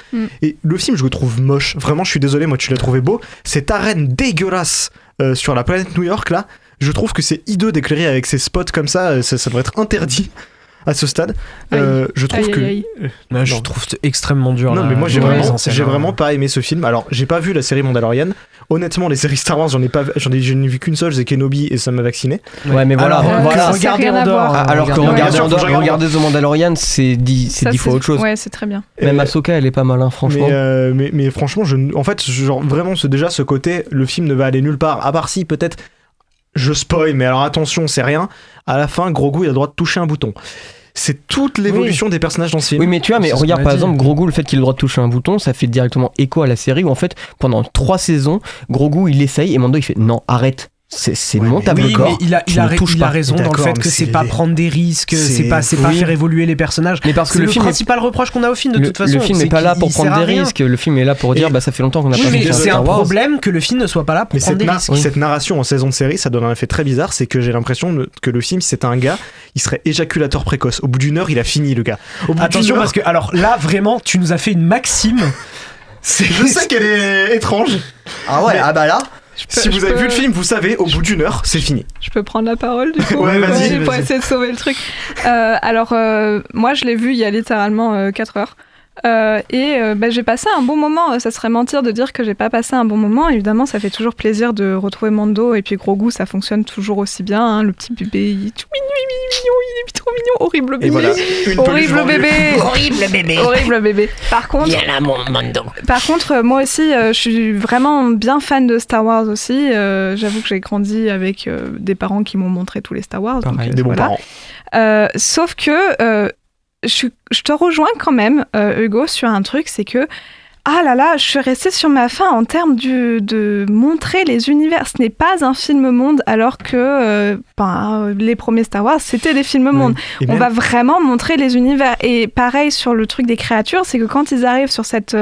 Et le film, je le trouve moche. Vraiment, je suis désolé, moi tu l'as trouvé beau. Cette arène dégueulasse sur la planète New York là, je trouve que c'est hideux d'éclairer avec ces spots comme ça, ça devrait être interdit. À ce stade, je trouve je trouve extrêmement dur. Non, mais moi j'ai vraiment pas aimé ce film. Alors, j'ai pas vu la série Mandalorian. Honnêtement, les séries Star Wars, je n'ai vu qu'une seule, c'est Kenobi et ça m'a vacciné. Ouais, mais voilà. Regardez Andorre. Alors que regardez The Mandalorian, c'est 10 fois autre chose. Ouais, c'est très bien. Même Ahsoka, elle est pas mal, franchement. Mais franchement, vraiment, déjà ce côté, le film ne va aller nulle part. À part si peut-être je spoil, mais alors attention, c'est rien. À la fin, Grogu il a le droit de toucher un bouton. C'est toute l'évolution des personnages dans ce film. Oui, mais tu vois, regarde par exemple Grogu, le fait qu'il ait le droit de toucher un bouton, ça fait directement écho à la série où en fait, pendant 3 saisons, Grogu il essaye et Mando il fait non, arrête. C'est mon tableau corps. Mais il a raison dans le fait que c'est pas prendre des risques, c'est pas faire évoluer les personnages. Mais parce que le principal reproche qu'on a au film de toute façon. Le film n'est pas là pour prendre des risques. Le film est là pour dire ça fait longtemps qu'on a pas vu. C'est un problème que le film ne soit pas là pour prendre des risques. Cette narration en saison de série, ça donne un effet très bizarre, c'est que j'ai l'impression que le film, si c'était un gars, il serait éjaculateur précoce. Au bout d'une heure, il a fini le gars. Attention parce que alors là vraiment, tu nous as fait une maxime. Je sais qu'elle est étrange. Ah ouais, ah bah là. Si vous avez vu le film, vous savez, au bout d'une heure, c'est fini. Je peux prendre la parole du coup Ouais, vas-y. Pour essayer de sauver le truc. Alors, moi, je l'ai vu il y a littéralement 4 heures. J'ai passé un bon moment. Ça serait mentir de dire que j'ai pas passé un bon moment. Évidemment, ça fait toujours plaisir de retrouver Mando. Et puis Grogu, ça fonctionne toujours aussi bien. Hein. Le petit bébé, il est tout mignon, il est trop mignon. Horrible bébé. Voilà, horrible bébé. Par contre, viens là, mon Mando. Par contre, moi aussi, je suis vraiment bien fan de Star Wars aussi. J'avoue que j'ai grandi avec des parents qui m'ont montré tous les Star Wars. Pareil, des bons parents. Sauf que je te rejoins quand même, Hugo, sur un truc, c'est que ah là là, je suis restée sur ma faim en termes de montrer les univers. Ce n'est pas un film monde, alors que les premiers Star Wars, c'était des films monde. On va vraiment montrer les univers. Et pareil sur le truc des créatures, c'est que quand ils arrivent sur cette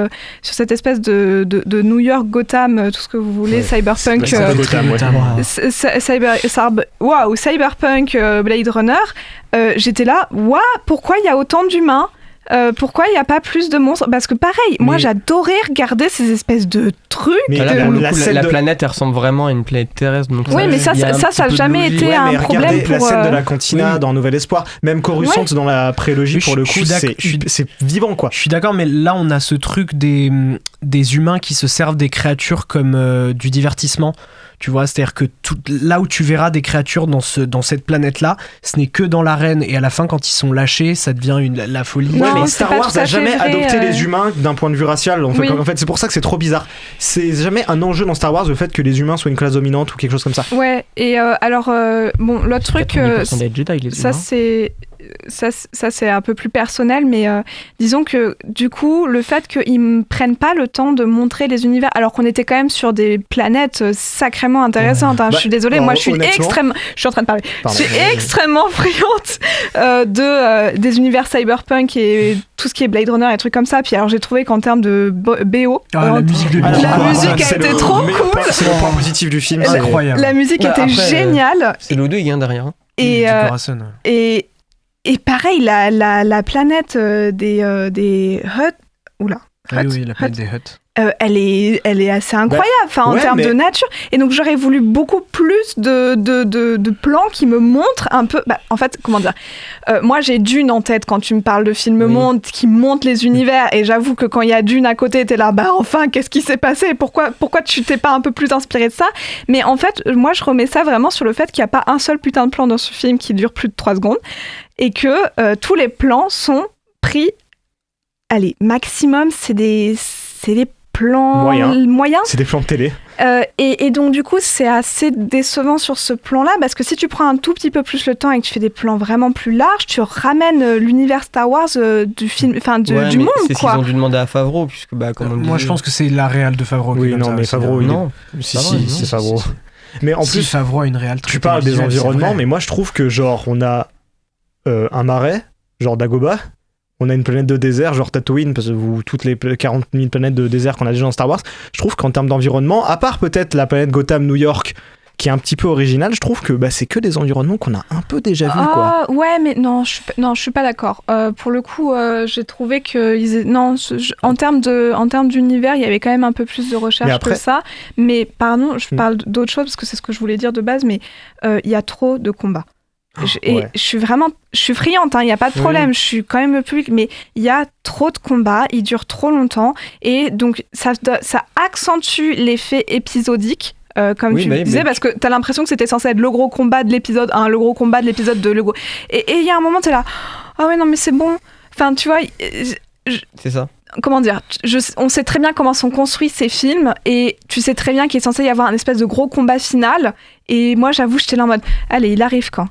espèce de New York, Gotham, tout ce que vous voulez, cyberpunk, cyberpunk, Blade Runner, j'étais là, pourquoi il y a autant d'humains pourquoi il n'y a pas plus de monstres? Parce que pareil, moi j'adorais regarder ces espèces de trucs. Mais là, pour le coup, la planète, elle ressemble vraiment à une planète terrestre. Donc oui, mais ça n'a jamais été un problème pour... la scène de la cantina dans Nouvel Espoir, même Coruscant dans la prélogie, pour le coup, c'est vivant, quoi. Je suis d'accord, mais là, on a ce truc des humains qui se servent des créatures comme du divertissement. Tu vois, c'est-à-dire que là où tu verras des créatures dans cette planète-là, ce n'est que dans l'arène, et à la fin, quand ils sont lâchés, ça devient la folie. Ouais, mais Star Wars n'a jamais adopté les humains d'un point de vue racial. En fait, c'est pour ça que c'est trop bizarre. C'est jamais un enjeu dans Star Wars le fait que les humains soient une classe dominante ou quelque chose comme ça. Ouais, et alors, l'autre truc, ça c'est un peu plus personnel, mais disons que du coup le fait qu'ils ne prennent pas le temps de montrer les univers alors qu'on était quand même sur des planètes sacrément intéressantes, je suis désolée, moi je suis extrêmement friande des univers cyberpunk et tout ce qui est Blade Runner et trucs comme ça. Puis alors j'ai trouvé qu'en termes de BO, la musique a été trop cool, c'est le point positif du film, c'est incroyable, la musique était géniale, c'est l'O2 il y a derrière et pareil, la planète des Hutt... Oula. Oui, la planète des Hutt. Elle est assez incroyable, en termes de nature. Et donc, j'aurais voulu beaucoup plus de plans qui me montrent un peu... en fait, comment dire, moi, j'ai Dune en tête quand tu me parles de films qui montrent les univers. Et j'avoue que quand il y a Dune à côté, t'es là, enfin, qu'est-ce qui s'est passé? Pourquoi tu t'es pas un peu plus inspiré de ça? Mais en fait, moi, je remets ça vraiment sur le fait qu'il n'y a pas un seul putain de plan dans ce film qui dure plus de 3 secondes. Et que tous les plans sont pris... Allez, maximum, c'est des plans moyens. C'est des plans de télé. Et donc, du coup, c'est assez décevant sur ce plan-là, parce que si tu prends un tout petit peu plus le temps et que tu fais des plans vraiment plus larges, tu ramènes l'univers Star Wars du film, du monde, c'est ce qu'ils ont dû demander à Favreau, puisque, moi, je pense que c'est la réal de Favreau. Oui, non, mais Favreau, c'est Favreau. Mais en plus, Favreau a une réal. Tu parles des environnements, mais moi, je trouve que, on a un marais, Dagobah. On a une planète de désert, Tatooine, parce que toutes les 40 000 planètes de désert qu'on a déjà dans Star Wars, je trouve qu'en termes d'environnement, à part peut-être la planète Gotham, New York, qui est un petit peu originale, je trouve que c'est que des environnements qu'on a un peu déjà vus, quoi. Ouais, mais non, je suis pas d'accord. Pour le coup, j'ai trouvé que en termes d'univers, il y avait quand même un peu plus de recherche que ça. Mais pardon, je parle d'autre chose parce que c'est ce que je voulais dire de base, mais il y a trop de combats. Je suis friande, il n'y a pas de problème, je suis quand même le public, mais il y a trop de combats, ils durent trop longtemps, et donc ça accentue l'effet épisodique, comme tu disais, parce que t'as l'impression que c'était censé être le gros combat de l'épisode 1, le gros combat de l'épisode 2, et il y a un moment, t'es là, ah ouais, non, mais c'est bon, enfin, tu vois... C'est ça. Comment dire, on sait très bien comment sont construits ces films, et tu sais très bien qu'il est censé y avoir un espèce de gros combat final, et moi j'avoue j'étais là en mode allez, il arrive quand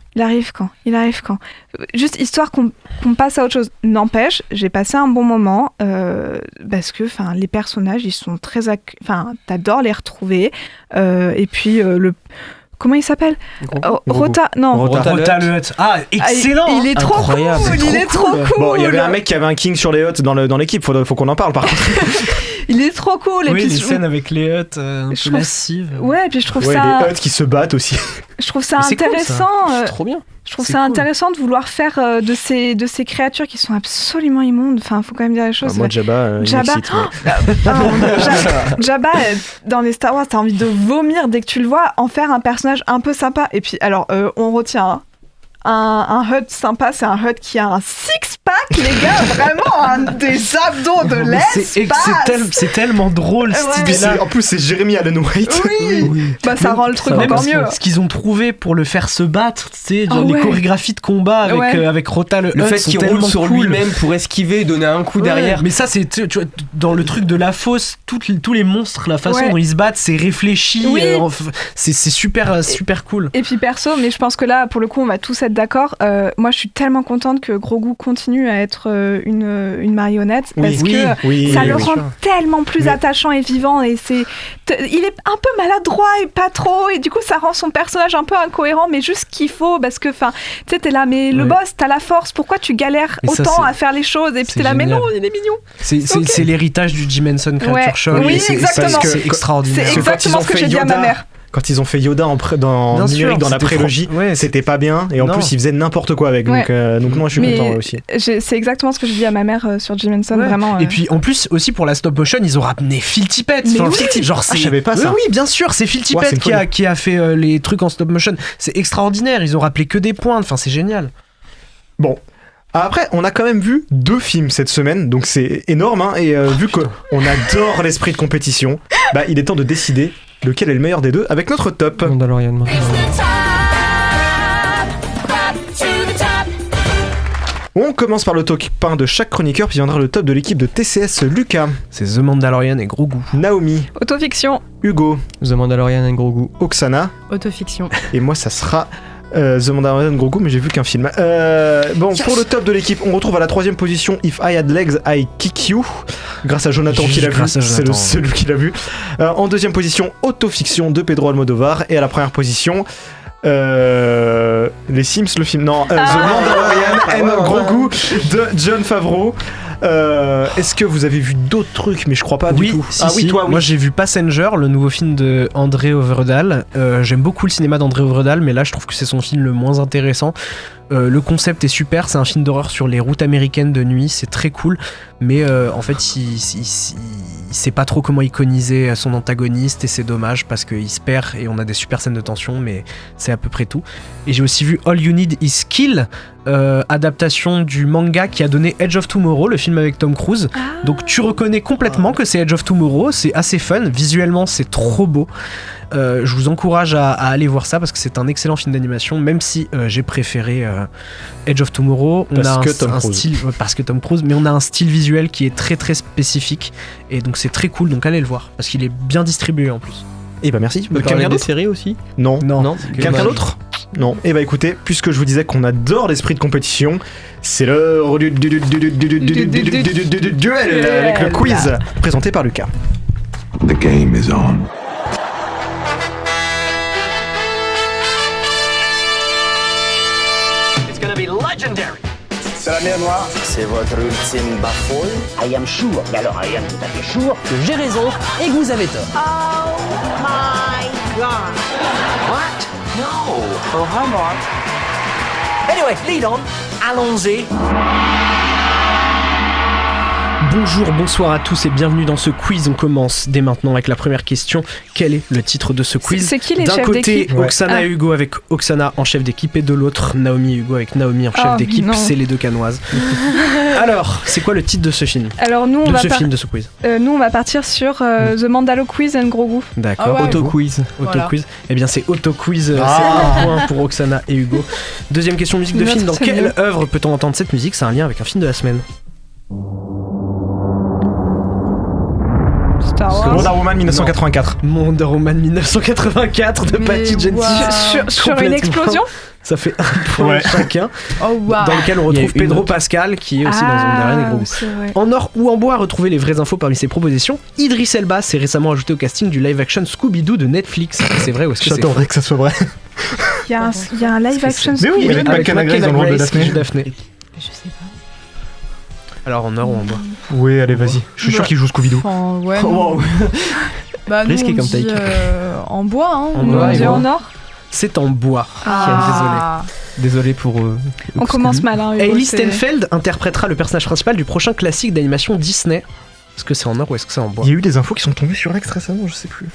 juste histoire qu'on passe à autre chose. N'empêche, j'ai passé un bon moment parce que les personnages ils sont très t'adores les retrouver, et puis comment il s'appelle? Rota le Hutt. Ah, excellent! Il est trop cool! Il est trop cool! Bon, il y avait un mec qui avait un king sur les Hutt dans l'équipe, faut qu'on en parle par contre. Il est trop cool! Et puis, les scènes avec les Hutt un peu lascives. Ouais, et puis je trouve ça... les Hutt qui se battent aussi. Je trouve ça intéressant. Cool, c'est trop bien. Je trouve ça intéressant de vouloir faire de ces créatures qui sont absolument immondes. Enfin, faut quand même dire les choses. Moi, Jabba, Jabba, dans les Star Wars, t'as envie de vomir dès que tu le vois, en faire un personnage un peu sympa. Et puis, alors, on retient un Hutt sympa, c'est un Hutt qui a un six-pack, les gars, vraiment, des abdos de l'espace. C'est tellement drôle, cette idée-là. En plus, c'est Jeremy Allen White. Oui. Ça rend le truc encore mieux. Ce qu'ils ont trouvé pour le faire se battre, les chorégraphies de combat avec Rota le Hutt. Le fait qu'il roule sur lui-même pour esquiver et donner un coup derrière. Mais ça, c'est, tu vois, dans le truc de la fosse, tous les monstres, la façon dont ils se battent, c'est réfléchi. C'est super cool. Et puis perso, mais je pense que là, pour le coup, on va tous être d'accord. Moi, je suis tellement contente que Grogu continue à être une marionnette, parce que ça le rend tellement plus attachant et vivant, et il est un peu maladroit et pas trop, et du coup ça rend son personnage un peu incohérent, mais juste qu'il faut, parce que tu sais, t'es là, mais le boss, t'as la force, pourquoi tu galères autant à faire les choses, et puis t'es là, mais non, il est mignon. C'est l'héritage du Jim Henson Creature Show. Oui, exactement. C'est extraordinaire. C'est exactement ce que j'ai dit à ma mère. Quand ils ont fait Yoda dans numérique dans la prélogie, c'était pas bien. Et en plus, ils faisaient n'importe quoi avec. Donc moi, je suis content aussi. C'est exactement ce que je dis à ma mère sur Jim Henson, vraiment. Et puis en plus, aussi pour la stop motion, ils ont ramené Phil Tippett. Genre, je savais pas ça. Oui, bien sûr, c'est Phil Tippett qui a fait les trucs en stop motion. C'est extraordinaire. Ils ont rappelé que des pointes. Enfin, c'est génial. Bon. Après, on a quand même vu 2 films cette semaine, donc c'est énorme. Et vu qu'on adore l'esprit de compétition, il est temps de décider lequel est le meilleur des deux avec notre top. Mandalorian. On commence par le top 1 de chaque chroniqueur, puis viendra le top de l'équipe de TCS. Lucas. C'est The Mandalorian et Grogu. Naomi. Autofiction. Hugo. The Mandalorian et Grogu. Oksana. Autofiction. Et moi, ça sera The Mandalorian et Grogu, mais j'ai vu qu'un film. Pour le top de l'équipe, on retrouve à la 3ème position If I Had Legs, I Kick You, grâce à Jonathan qui l'a vu. C'est celui qui l'a vu. En 2ème position, Autofiction de Pedro Almodovar. Et à la 1ère position, Les Sims, le film. Non, The Mandalorian and Grogu de Jon Favreau. Est-ce que vous avez vu d'autres trucs? Mais je crois pas du tout. Oui, toi, oui. Moi j'ai vu Passenger, le nouveau film de André Øvredal. J'aime beaucoup le cinéma d'André Øvredal, mais là je trouve que c'est son film le moins intéressant. Le concept est super, c'est un film d'horreur sur les routes américaines de nuit, c'est très cool, mais en fait il sait pas trop comment iconiser son antagoniste et c'est dommage parce qu'il se perd et on a des super scènes de tension, mais c'est à peu près tout. Et j'ai aussi vu All You Need Is Kill, adaptation du manga qui a donné Edge of Tomorrow, le film avec Tom Cruise. Donc tu reconnais complètement que c'est Edge of Tomorrow, c'est assez fun, visuellement c'est trop beau. Je vous encourage à aller voir ça parce que c'est un excellent film d'animation, même si j'ai préféré Edge of Tomorrow. Parce que Tom Cruise, mais on a un style visuel qui est très très spécifique et donc c'est très cool, donc allez le voir parce qu'il est bien distribué en plus. Et merci. Quelqu'un des séries aussi? Non. Quelqu'un d'autre? Non. Et écoutez, puisque je vous disais qu'on adore l'esprit de compétition, c'est l'heure du duel avec le quiz présenté par Lucas. The game is on. It's gonna be legendary. C'est la mer Noire. C'est votre ultime bafouille. I am sure, mais alors I am tout à fait sure que j'ai raison et que vous avez tort. Oh my god. What? No. Oh, vraiment. Anyway, lead on. Allons-y. Bonjour, bonsoir à tous et bienvenue dans ce quiz. On commence dès maintenant avec la première question. Quel est le titre de ce quiz? C'est qui les chefs d'équipe? D'un côté, Oksana et Hugo avec Oksana en chef d'équipe et de l'autre, Naomi et Hugo avec Naomi en chef d'équipe. C'est les deux canoises. Alors, c'est quoi le titre de ce film? Alors nous, de ce quiz. Nous, on va partir sur The Mandalo Quiz and Grogu. D'accord. Auto-quiz. Auto-quiz. Eh bien, c'est auto-quiz. C'est un point pour Oksana et Hugo. Deuxième question, musique de film. Dans quelle œuvre peut-on entendre cette musique? C'est un lien avec un film de la semaine. Wonder Woman 1984. Wonder Woman 1984 de Patty Jenkins. Sur une explosion? Ça fait un point chacun. Dans lequel on retrouve Pedro Pascal qui est aussi dans Mandalorian et Grogu. En or ou en bois, retrouvez les vraies infos parmi ses propositions. Idris Elba s'est récemment ajouté au casting du live-action Scooby-Doo de Netflix. C'est vrai ou est-ce que c'est J'attendrais que ça soit vrai. Il y a un live-action Scooby-Doo. Mais oui, avec McKenna Grace dans le rôle de Daphné. Je sais pas. Alors en or ou en bois? Oui, allez, vas-y. Je suis sûr qu'il joue Scooby-Doo. Ouais. Bah, risqué comme take. En bois, hein. On dit en or? C'est en bois. Désolé pour. On commence mal. Hein, Hailey Steinfeld interprétera le personnage principal du prochain classique d'animation Disney. Est-ce que c'est en or ou est-ce que c'est en bois? Il y a eu des infos qui sont tombées sur X récemment, je sais plus.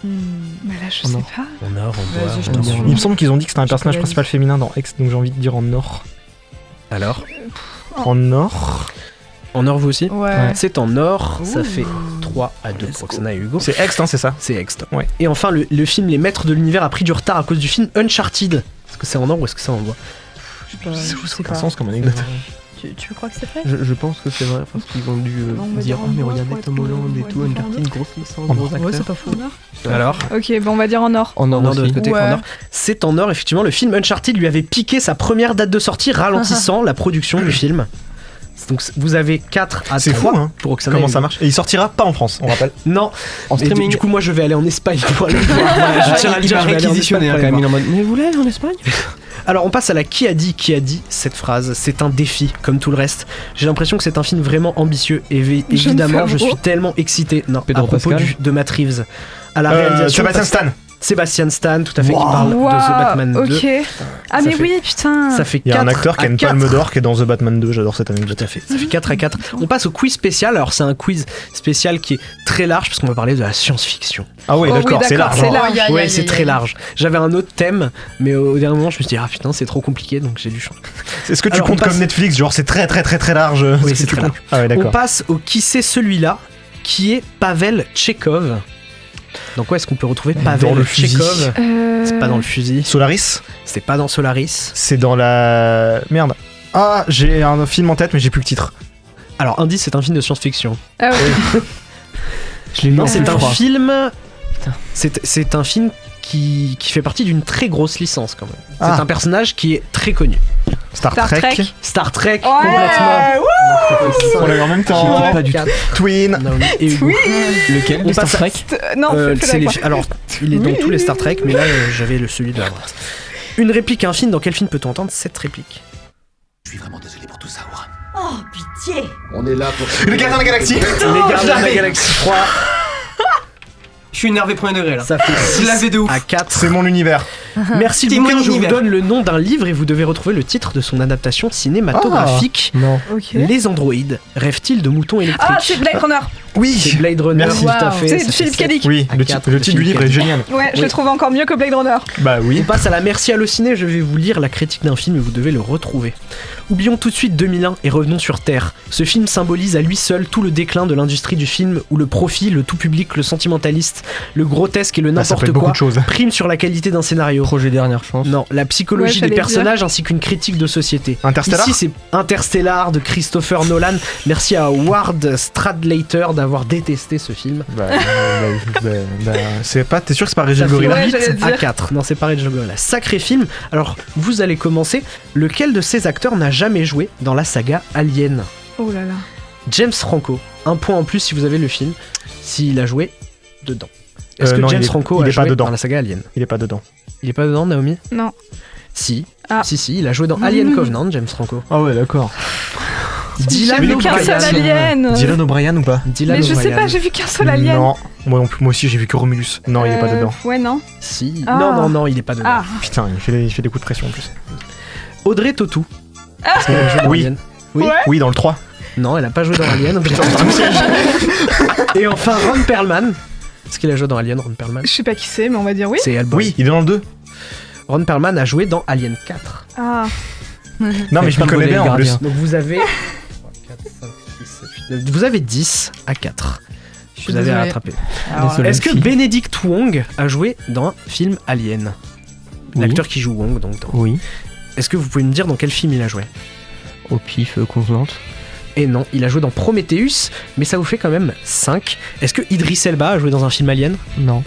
Mais là, je sais pas. En or, en bois. Il me semble qu'ils ont dit que c'était un personnage principal féminin dans X, donc j'ai envie de dire en or. Alors? En or? En or, vous aussi? Ouais. C'est en or, ça fait 3-2 pour Oksana et Hugo. C'est Ext, hein, c'est ça? C'est Ext. Ouais. Et enfin, le film Les Maîtres de l'Univers a pris du retard à cause du film Uncharted. Est-ce que c'est en or ou est-ce que c'est en bois? Je sais pas. Sens comme anecdote. Tu crois que c'est vrai? Je pense que c'est vrai, parce qu'ils ont dû dire « Oh mais regardez Tom Holland et tout, Uncharted, grosse licence, gros acteur. » Ouais, c'est pas fou. Alors? Ok, bon, on va dire en or. En or de aussi. Côté, en or. C'est en or, effectivement. Le film Uncharted lui avait piqué sa première date de sortie, ralentissant la production du film. Donc vous avez 4 à 3 c'est fou, hein, pour Oksana. Comment ça marche? Et il sortira pas en France, on rappelle. Non, en streaming. Du coup, moi je vais aller en Espagne pour aller voir. Je tiens à le dire, réquisitionnaire quand même. Il est en mode, mais vous l'avez en Espagne? Alors on passe à la qui a dit cette phrase. C'est un défi, comme tout le reste. J'ai l'impression que c'est un film vraiment ambitieux. Et évidemment, je suis tellement excité. Non, Pedro à propos Pascal. de Matt Reeves. À la réalisation. Sébastien Stan. Sébastien Stan, tout à fait, qui parle de The Batman 2. Ok. Ah, mais oui, putain. Ça fait 4 Il y a un acteur qui a une palme d'or qui est dans The Batman 2, j'adore cette anecdote. Tout à fait, ça fait 4-4. On passe au quiz spécial. Alors, c'est un quiz spécial qui est très large parce qu'on va parler de la science-fiction. Ah oui, d'accord, c'est large. Ouais, c'est très large. J'avais un autre thème, mais au dernier moment, je me suis dit, ah putain, c'est trop compliqué, donc j'ai dû changer. Est-ce que tu comptes comme Netflix, genre c'est très très très très large? Oui, c'est très large. Ah ouais, d'accord. On passe au qui c'est celui-là, qui est Pavel Tchekhov. Donc, où est-ce qu'on peut retrouver Pavel Tchekhov? C'est pas dans le fusil. Solaris? C'est pas dans Solaris. C'est dans la. Merde. Ah, j'ai un film en tête, mais j'ai plus le titre. Alors, indice, c'est un film de science-fiction. Ah ouais. Je l'ai lu. Non, c'est un film. C'est un film qui fait partie d'une très grosse licence quand même. Ah. C'est un personnage qui est très connu. Star Trek. Star Trek, Ouais, complètement. On l'a eu en même temps. Pas du tout. Twin. Et Hugo. Lequel de Star Trek? Non, alors, il est dans tous les Star Trek, mais là, j'avais celui de la droite. Une réplique à un film, dans quel film peut-on entendre cette réplique? Je suis vraiment désolé pour tout ça, Aura. Oh, pitié. On est là pour... Les Gardiens de la Galaxie. Les Gardiens de la Galaxie 3. Je suis énervé premier degré là. Ça fait 6 de ouf. à 4. C'est mon univers. Merci C'est beaucoup. mon Je vous univers. donne le nom d'un livre et vous devez retrouver le titre de son adaptation cinématographique. Non. Ok. Les androïdes rêvent-ils de moutons électriques? Ah, c'est Blade Runner. Oui. C'est Blade Runner, Merci. tout à fait. C'est Ça fait Philippe 7 K. Dick. Oui, à le 4 titre du livre est génial. Ouais, je le trouve encore mieux que Blade Runner. Bah oui. On passe à la Merci Allociné, je vais vous lire la critique d'un film et vous devez le retrouver. Oublions tout de suite 2001 et revenons sur Terre. Ce film symbolise à lui seul tout le déclin de l'industrie du film où le profit, le tout public, le sentimentaliste, le grotesque et le Ah, ça peut n'importe être beaucoup quoi de choses. prime sur la qualité d'un scénario. Projet dernière chance. Non, la psychologie Ouais, des j'allais personnages ainsi qu'une critique de société. Interstellar. Ici, c'est Interstellar de Christopher Nolan. Merci à Howard Stradlater d'avoir détesté ce film. C'est pas. T'es sûr que c'est pas Régis Ça fait Gorilla? Ouais, 8 j'allais à dire. 4. Non, c'est pas Régis Gorilla. Sacré film. Alors, vous allez commencer. Lequel de ces acteurs n'a jamais joué dans la saga Alien? Oh là là. James Franco. Un point en plus si vous avez le film. S'il a joué dedans. Est-ce que non, James il est- Franco il a est pas joué dedans. dans la saga Alien? Il est pas dedans. Il est pas dedans, Naomi? Non. Si. Ah. Si, il a joué dans Alien Covenant, James Franco. Ah ouais, d'accord. Dylan J'ai vu qu'un seul Alien. Dylan O'Brien ou pas? Dylan Mais je sais O'Brien. pas, j'ai vu qu'un seul Alien. Non, moi non plus. Moi aussi, j'ai vu que Romulus. Non, il est pas dedans. Ouais, non. Si. Ah. Non, il est pas dedans. Ah. Putain, il fait des coups de pression en plus. Audrey Tautou. Ah. Est-ce qu'elle a joué dans Oui. Alien? Oui. Ouais. Oui, dans le 3. Non, elle a pas joué dans Alien. Et enfin, Ron Perlman. Est-ce qu'il a joué dans Alien, Ron Perlman? Je sais pas qui c'est, mais on va dire oui. C'est Hellboy. Oui, il est dans le 2. Ron Perlman a joué dans Alien 4. Ah. Non, mais je me connais bien en plus. Donc vous avez 4, 5, 6, 7, 8, 9. Vous avez 10 à 4. Vous avez à désolée. rattraper. Alors, Est-ce que Benedict Wong a joué dans un film Alien? Oui. L'acteur qui joue Wong, donc. Oui. Est-ce que vous pouvez me dire dans quel film il a joué? Au pif convenante. Et non, il a joué dans Prometheus, mais ça vous fait quand même 5. Est-ce que Idris Elba a joué dans un film Alien? Non.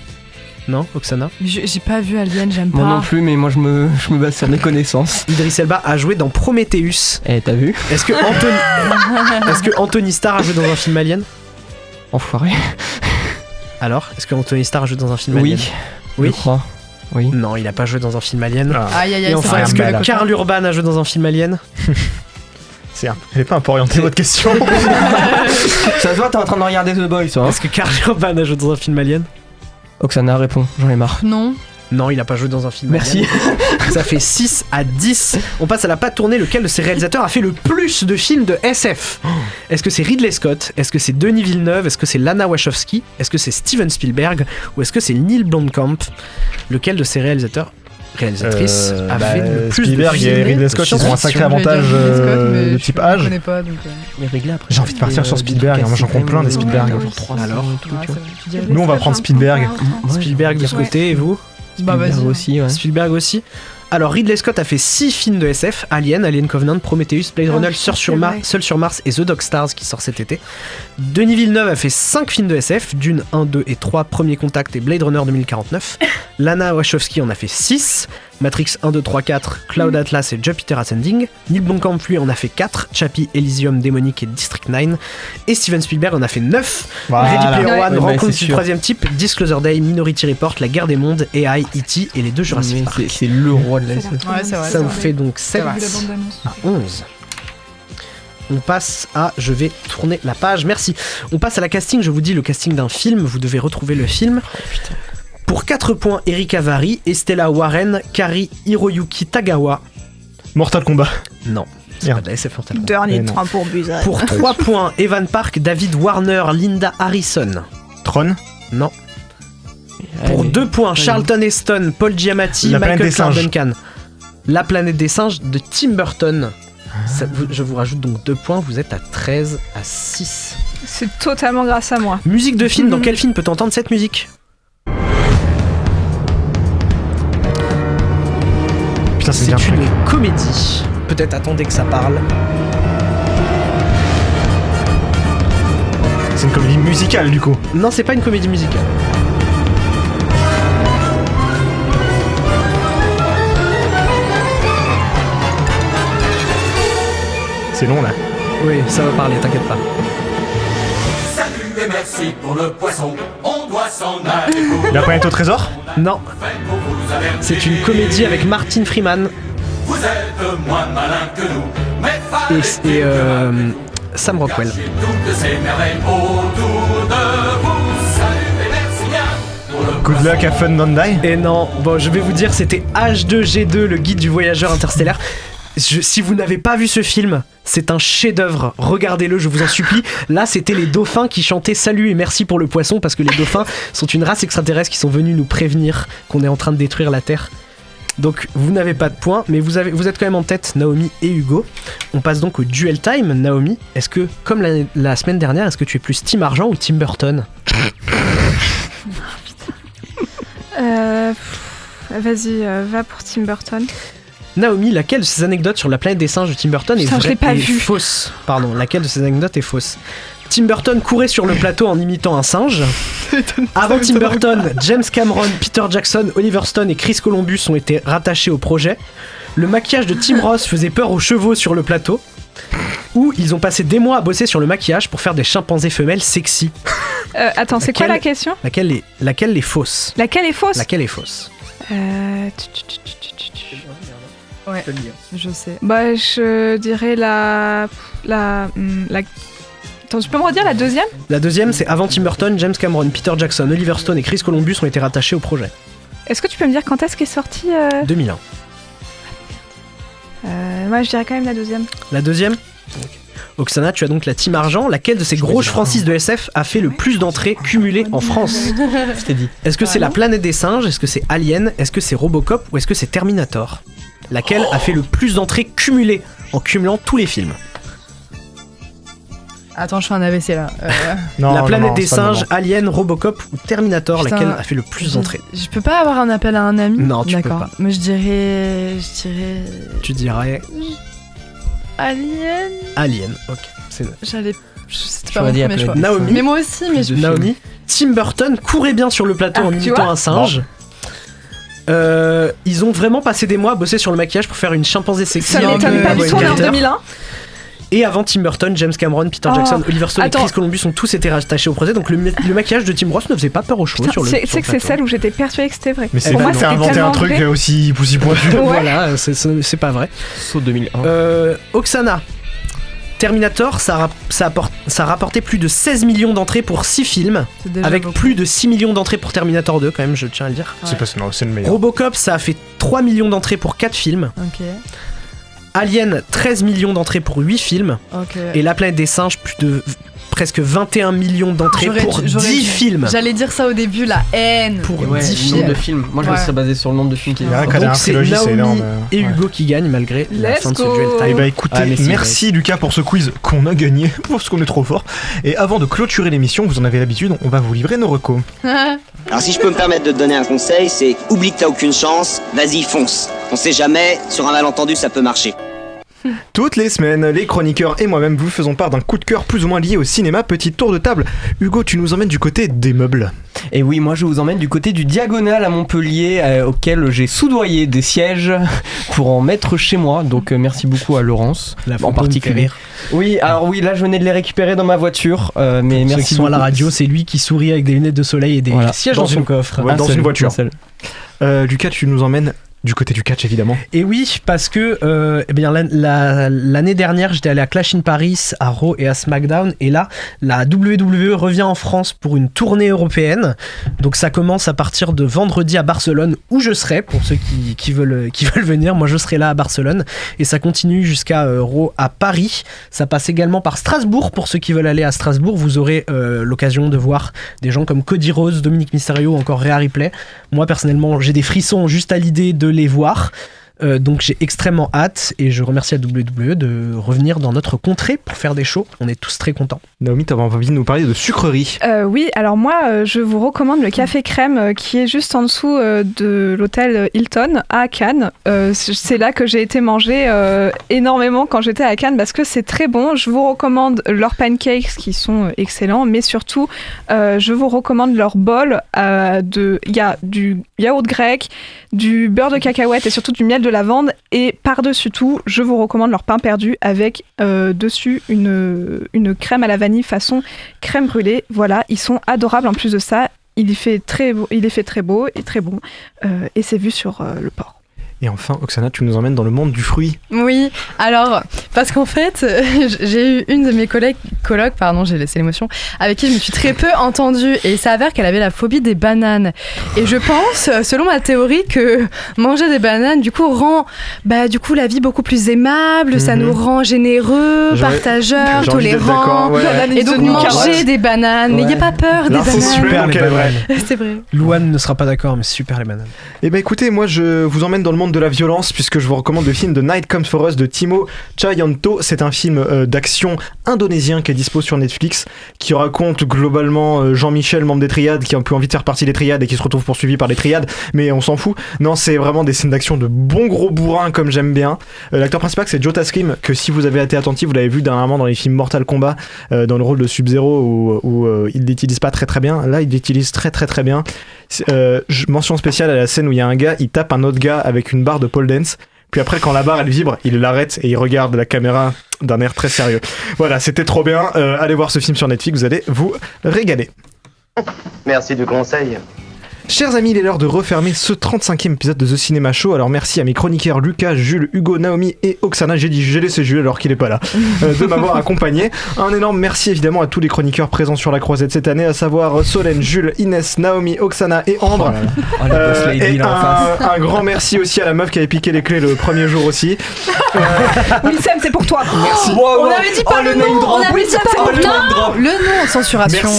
Non, Oksana? J'ai pas vu Alien, j'aime pas. Moi non plus, mais moi je me base sur mes connaissances. Idris Elba a joué dans Prometheus. Eh, t'as vu? Est-ce que Anthony Starr a joué dans un film Alien? Enfoiré. Alors, est-ce que Anthony Starr a joué dans un film Oui. Alien? Oui. Je crois. Oui. Non, il a pas joué dans un film Alien. Aïe aïe aïe. Et enfin, est-ce mal. que Karl Urban a joué dans un film Alien? Elle est pas un peu orientée votre question. Ça se voit, t'es en train de regarder The Boys, toi. Hein. Est-ce que Karl Urban a joué dans un film Alien? Oksana répond, j'en ai marre. Non. Non, il a pas joué dans un film Merci. Alien. Ça fait 6 à 10. On passe à la patte tournée. Lequel de ces réalisateurs a fait le plus de films de SF? Est-ce que c'est Ridley Scott? Est-ce que c'est Denis Villeneuve? Est-ce que c'est Lana Wachowski? Est-ce que c'est Steven Spielberg? Ou est-ce que c'est Neil Blomkamp? Lequel de ces réalisatrices a fait le plus Spielberg de films et Ridley Scott, ils ont un sacré avantage de type âge. Je connais pas donc. Mais Ridley après. J'ai envie de partir sur Spielberg, moi j'en compte plein des Spielberg. Alors, Nous on va prendre Spielberg. Spielberg de ce côté et vous? Bah vas-y. Spielberg aussi, ouais. Spielberg aussi. Alors Ridley Scott a fait 6 films de SF, Alien, Alien Covenant, Prometheus, Blade Runner, Seul sur Mars et The Dog Stars qui sort cet été. Denis Villeneuve a fait 5 films de SF, Dune 1, 2 et 3, Premier Contact et Blade Runner 2049. Lana Wachowski en a fait 6, Matrix 1, 2, 3, 4, Cloud Atlas et Jupiter Ascending. Neil Blomkamp lui en a fait 4, Chappie, Elysium, Démonique et District 9. Et Steven Spielberg en a fait 9, Voilà. Ready Player One, Ouais, Rencontre c'est du sûr. troisième type, Disclosure Day, Minority Report, La Guerre des Mondes, AI, E.T. et les 2 Jurassic Mais Park. c'est le roi de la SF. Ouais, c'est vrai. Ça vous fait donc 7 va. à 11. On passe à... Je vais tourner la page, merci. On passe à la casting, je vous dis le casting d'un film, vous devez retrouver le film. Pour 4 points, Erika Vari, Estella Warren, Kari Hiroyuki Tagawa. Mortal Kombat. Non. C'est pas de la SF Mortal Kombat. Dernier train pour Busan. Pour 3 points, Evan Park, David Warner, Linda Harrison. Tron. Non. Pour 2 points, Charlton Heston, Paul Giamatti, Michael Clark Duncan. La planète des singes de Tim Burton. Je vous rajoute donc 2 points, vous êtes à 13 à 6. C'est totalement grâce à moi. Musique de film, dans quel film peut-on entendre cette musique ? Putain, c'est une comédie. Peut-être attendez que ça parle. C'est une comédie musicale du coup. Non, c'est pas une comédie musicale. C'est long là. Oui, ça va parler, t'inquiète pas. Salut et merci pour le poisson, on doit s'en aller. La planète au trésor ? Non. C'est une comédie avec Martin Freeman. Vous êtes moins malin que nous, mais et Sam Rockwell. toutes ces merveilles autour de vous. Salut et merci bien pour le Good luck, have fun, don't die. Et non, bon, je vais vous dire, c'était H2G2, le guide du voyageur interstellaire. Si vous n'avez pas vu ce film, c'est un chef-d'œuvre. Regardez-le, je vous en supplie. Là, c'était les dauphins qui chantaient salut et merci pour le poisson, parce que les dauphins sont une race extraterrestre qui sont venus nous prévenir qu'on est en train de détruire la Terre. Donc, vous n'avez pas de points, mais vous êtes quand même en tête, Naomi et Hugo. On passe donc au duel time. Naomi, est-ce que, comme la semaine dernière, est-ce que tu es plus Tim Argent ou Tim Burton ? Vas-y, va pour Tim Burton. Naomi, laquelle de ces anecdotes sur la planète des singes de Tim Burton est vraie et fausse ? Pardon, laquelle de ces anecdotes est fausse ? Tim Burton courait sur le plateau en imitant un singe. Avant Tim Burton, James Cameron, Peter Jackson, Oliver Stone et Chris Columbus ont été rattachés au projet. Le maquillage de Tim Roth faisait peur aux chevaux sur le plateau. Ou ils ont passé des mois à bosser sur le maquillage pour faire des chimpanzés femelles sexy. Attends, c'est quoi la question ? Laquelle est fausse ? Laquelle est fausse ? Laquelle est fausse ? Ouais, je sais. Bah, je dirais la... Attends, tu peux me redire la deuxième ? La deuxième, c'est avant Tim Burton, James Cameron, Peter Jackson, Oliver Stone et Chris Columbus ont été rattachés au projet. Est-ce que tu peux me dire quand est-ce qu'est sorti 2001. Moi, je dirais quand même la deuxième. La deuxième ? Oksana, tu as donc la team argent. Laquelle de ces grosses franchises de SF a fait le plus d'entrées cumulées en France ? Je t'ai dit. Est-ce que c'est la planète des singes ? Est-ce que c'est Alien ? Est-ce que c'est Robocop ? Ou est-ce que c'est Terminator ? Laquelle a fait le plus d'entrées cumulées en cumulant tous les films ? Attends, je fais un AVC là. La planète des singes, Alien, Robocop ou Terminator, laquelle a fait le plus d'entrées ? Je peux pas avoir un appel à un ami ? Non, tu peux pas. Mais je dirais... Tu dirais... Alien, ok. C'était pas mon premier choix. Naomi. Mais moi aussi, mais je... Naomi. Tim Burton courait bien sur le plateau en imitant un singe. Ils ont vraiment passé des mois à bosser sur le maquillage pour faire une chimpanzé sexy. Ça m'étonne pas du tout, on est en 2001. Et avant Tim Burton, James Cameron, Peter Jackson, Oliver Stone et Chris Columbus ont tous été rattachés au projet. Donc le maquillage de Tim Roth ne faisait pas peur aux chevaux sur le plateau. C'est que c'est celle où j'étais persuadée que c'était vrai. Mais c'est pas inventé un truc aussi pointu. Voilà, c'est pas vrai. Saut 2001. Oksana. Terminator, ça a rapporté plus de 16 millions d'entrées pour 6 films, avec plus de 6 millions d'entrées pour Terminator 2, quand même, je tiens à le dire. Ouais. C'est le meilleur. Robocop, ça a fait 3 millions d'entrées pour 4 films. Ok. Alien, 13 millions d'entrées pour 8 films. Ok. Et La planète des singes, plus de presque 21 millions d'entrées pour 10 films. J'allais dire ça au début, la haine. Pour 10 films de films. Moi, je me serais basé sur le nombre de films qu'il y a. Donc c'est Naomi et Hugo qui gagnent malgré la fin de ce duel time. Et bah écoutez, merci Lucas pour ce quiz qu'on a gagné, parce qu'on est trop fort. Et avant de clôturer l'émission, vous en avez l'habitude, on va vous livrer nos recos. Alors si je peux me permettre de te donner un conseil, c'est oublie que t'as aucune chance, vas-y fonce. On sait jamais, sur un malentendu ça peut marcher. Toutes les semaines, les chroniqueurs et moi-même vous faisons part d'un coup de cœur plus ou moins lié au cinéma. Petit tour de table. Hugo, tu nous emmènes du côté des meubles. Et oui, moi je vous emmène du côté du Diagonal à Montpellier, auquel j'ai soudoyé des sièges pour en mettre chez moi. Donc merci beaucoup à Laurence en particulier. Oui, alors oui, là je venais de les récupérer dans ma voiture. Mais merci. Ceux qui sont à la radio, c'est lui qui sourit avec des lunettes de soleil et des sièges dans son coffre. Dans une voiture. Lucas, tu nous emmènes Du côté du catch, évidemment. Et oui, parce que l'année dernière, j'étais allé à Clash in Paris, à Raw et à SmackDown, et là, la WWE revient en France pour une tournée européenne. Donc ça commence à partir de vendredi à Barcelone, où je serai, pour ceux qui veulent venir. Moi, je serai là à Barcelone, et ça continue jusqu'à Raw à Paris. Ça passe également par Strasbourg, pour ceux qui veulent aller à Strasbourg. Vous aurez l'occasion de voir des gens comme Cody Rhodes, Dominic Mysterio, encore Rhea Ripley. Moi, personnellement, j'ai des frissons juste à l'idée de les voir. Donc j'ai extrêmement hâte et je remercie la WWE de revenir dans notre contrée pour faire des shows. On est tous très contents. Naomi, tu avais envie de nous parler de sucreries. Oui, alors moi je vous recommande le café crème qui est juste en dessous de l'hôtel Hilton à Cannes. C'est là que j'ai été manger énormément quand j'étais à Cannes parce que c'est très bon. Je vous recommande leurs pancakes qui sont excellents, mais surtout je vous recommande leur bol il y a du yaourt grec, du beurre de cacahuète et surtout du miel de lavande, et par-dessus tout, je vous recommande leur pain perdu avec dessus une crème à la vanille façon crème brûlée. Voilà, ils sont adorables. En plus de ça, il est fait très beau et très bon, et c'est vu sur le port. Et enfin, Oksana, tu nous emmènes dans le monde du fruit. Oui, alors, parce qu'en fait, j'ai eu une de mes colocs, j'ai laissé l'émotion, avec qui je me suis très peu entendue, et il s'avère qu'elle avait la phobie des bananes. Et je pense, selon ma théorie, que manger des bananes, du coup, rend la vie beaucoup plus aimable, ça nous rend généreux, partageurs, tolérants, et donc manger des bananes. N'ayez pas peur des bananes. Super les bananes. C'est vrai. Louane ne sera pas d'accord, mais super les bananes. Eh ben écoutez, moi je vous emmène dans le monde de la violence puisque je vous recommande le film The Night Comes For Us de Timo Tjahjanto. C'est un film d'action indonésien qui est dispo sur Netflix, qui raconte globalement Jean-Michel, membre des Triades, qui a un peu envie de faire partie des Triades et qui se retrouve poursuivi par les Triades, mais on s'en fout. Non, c'est vraiment des scènes d'action de bons gros bourrins comme j'aime bien. L'acteur principal c'est Jota Scream, que si vous avez été attentif, vous l'avez vu dernièrement dans les films Mortal Kombat, dans le rôle de Sub-Zero où il l'utilise pas très bien. Là il l'utilise très bien. Mention spéciale à la scène où il y a un gars, il tape un autre gars avec une barre de pole dance, puis après quand la barre elle vibre, il l'arrête et il regarde la caméra d'un air très sérieux. Voilà, c'était trop bien. Allez voir ce film sur Netflix, vous allez vous régaler. Merci du conseil. Chers amis, il est l'heure de refermer ce 35e épisode de The Cinema Show. Alors merci à mes chroniqueurs Lucas, Jules, Hugo, Naomi et Oksana. J'ai laissé Jules alors qu'il n'est pas là, de m'avoir accompagné. Un énorme merci évidemment à tous les chroniqueurs présents sur la croisette cette année, à savoir Solène, Jules, Inès, Naomi, Oksana et Ambre. Et un grand merci aussi à la meuf qui avait piqué les clés le premier jour aussi. Wissem, c'est pour toi. Merci. On avait dit pas le nom. On avait dit pas le nom. Le nom, censuration.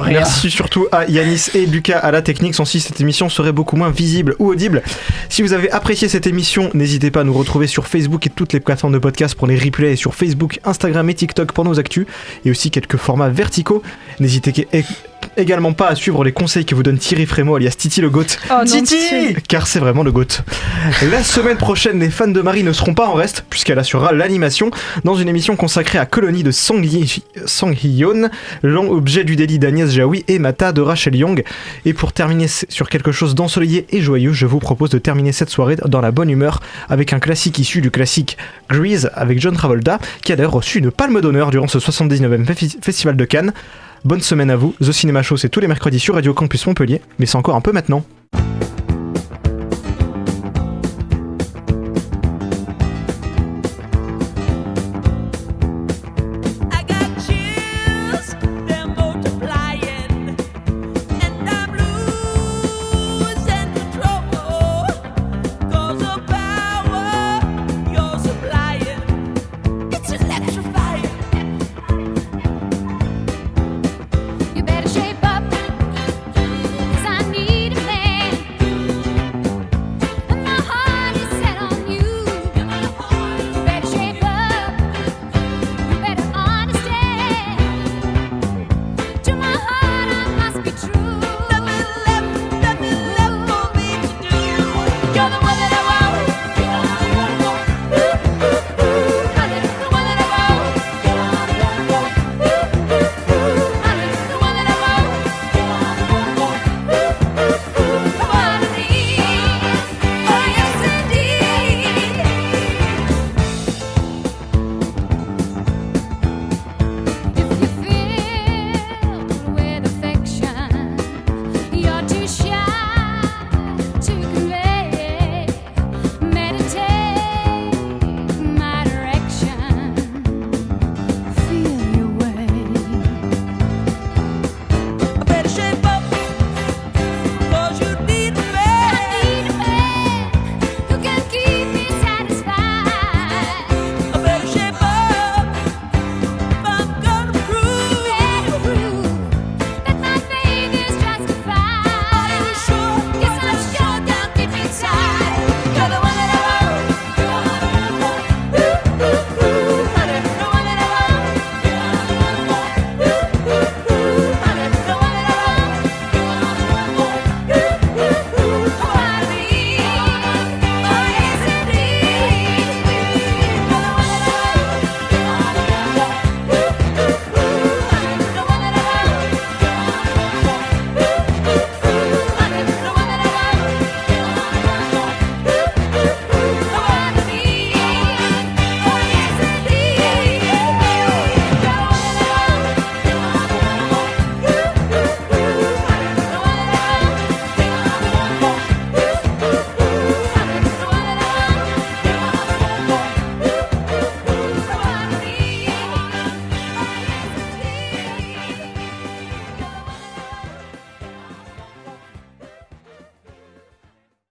Merci surtout à Yanis et Lucas à la technique, sans qui cette émission serait beaucoup moins visible ou audible. Si vous avez apprécié cette émission, n'hésitez pas à nous retrouver sur Facebook et toutes les plateformes de podcast pour les replays, et sur Facebook, Instagram et TikTok pour nos actus, et aussi quelques formats verticaux. N'hésitez également pas à suivre les conseils que vous donne Thierry Frémaux alias Titi le GOAT. Titi, car c'est vraiment le GOAT. La semaine prochaine, les fans de Marie ne seront pas en reste puisqu'elle assurera l'animation dans une émission consacrée à Colonie de Song Hye-yeon, l'objet du délit d'Agnès Jaoui et Mata de Rachel Young. Et pour terminer sur quelque chose d'ensoleillé et joyeux, je vous propose de terminer cette soirée dans la bonne humeur avec un classique issu du classique Grease avec John Travolta, qui a d'ailleurs reçu une palme d'honneur durant ce 79e Festival de Cannes. Bonne semaine à vous. The Cinema Show, c'est tous les mercredis sur Radio Campus Montpellier, mais c'est encore un peu maintenant.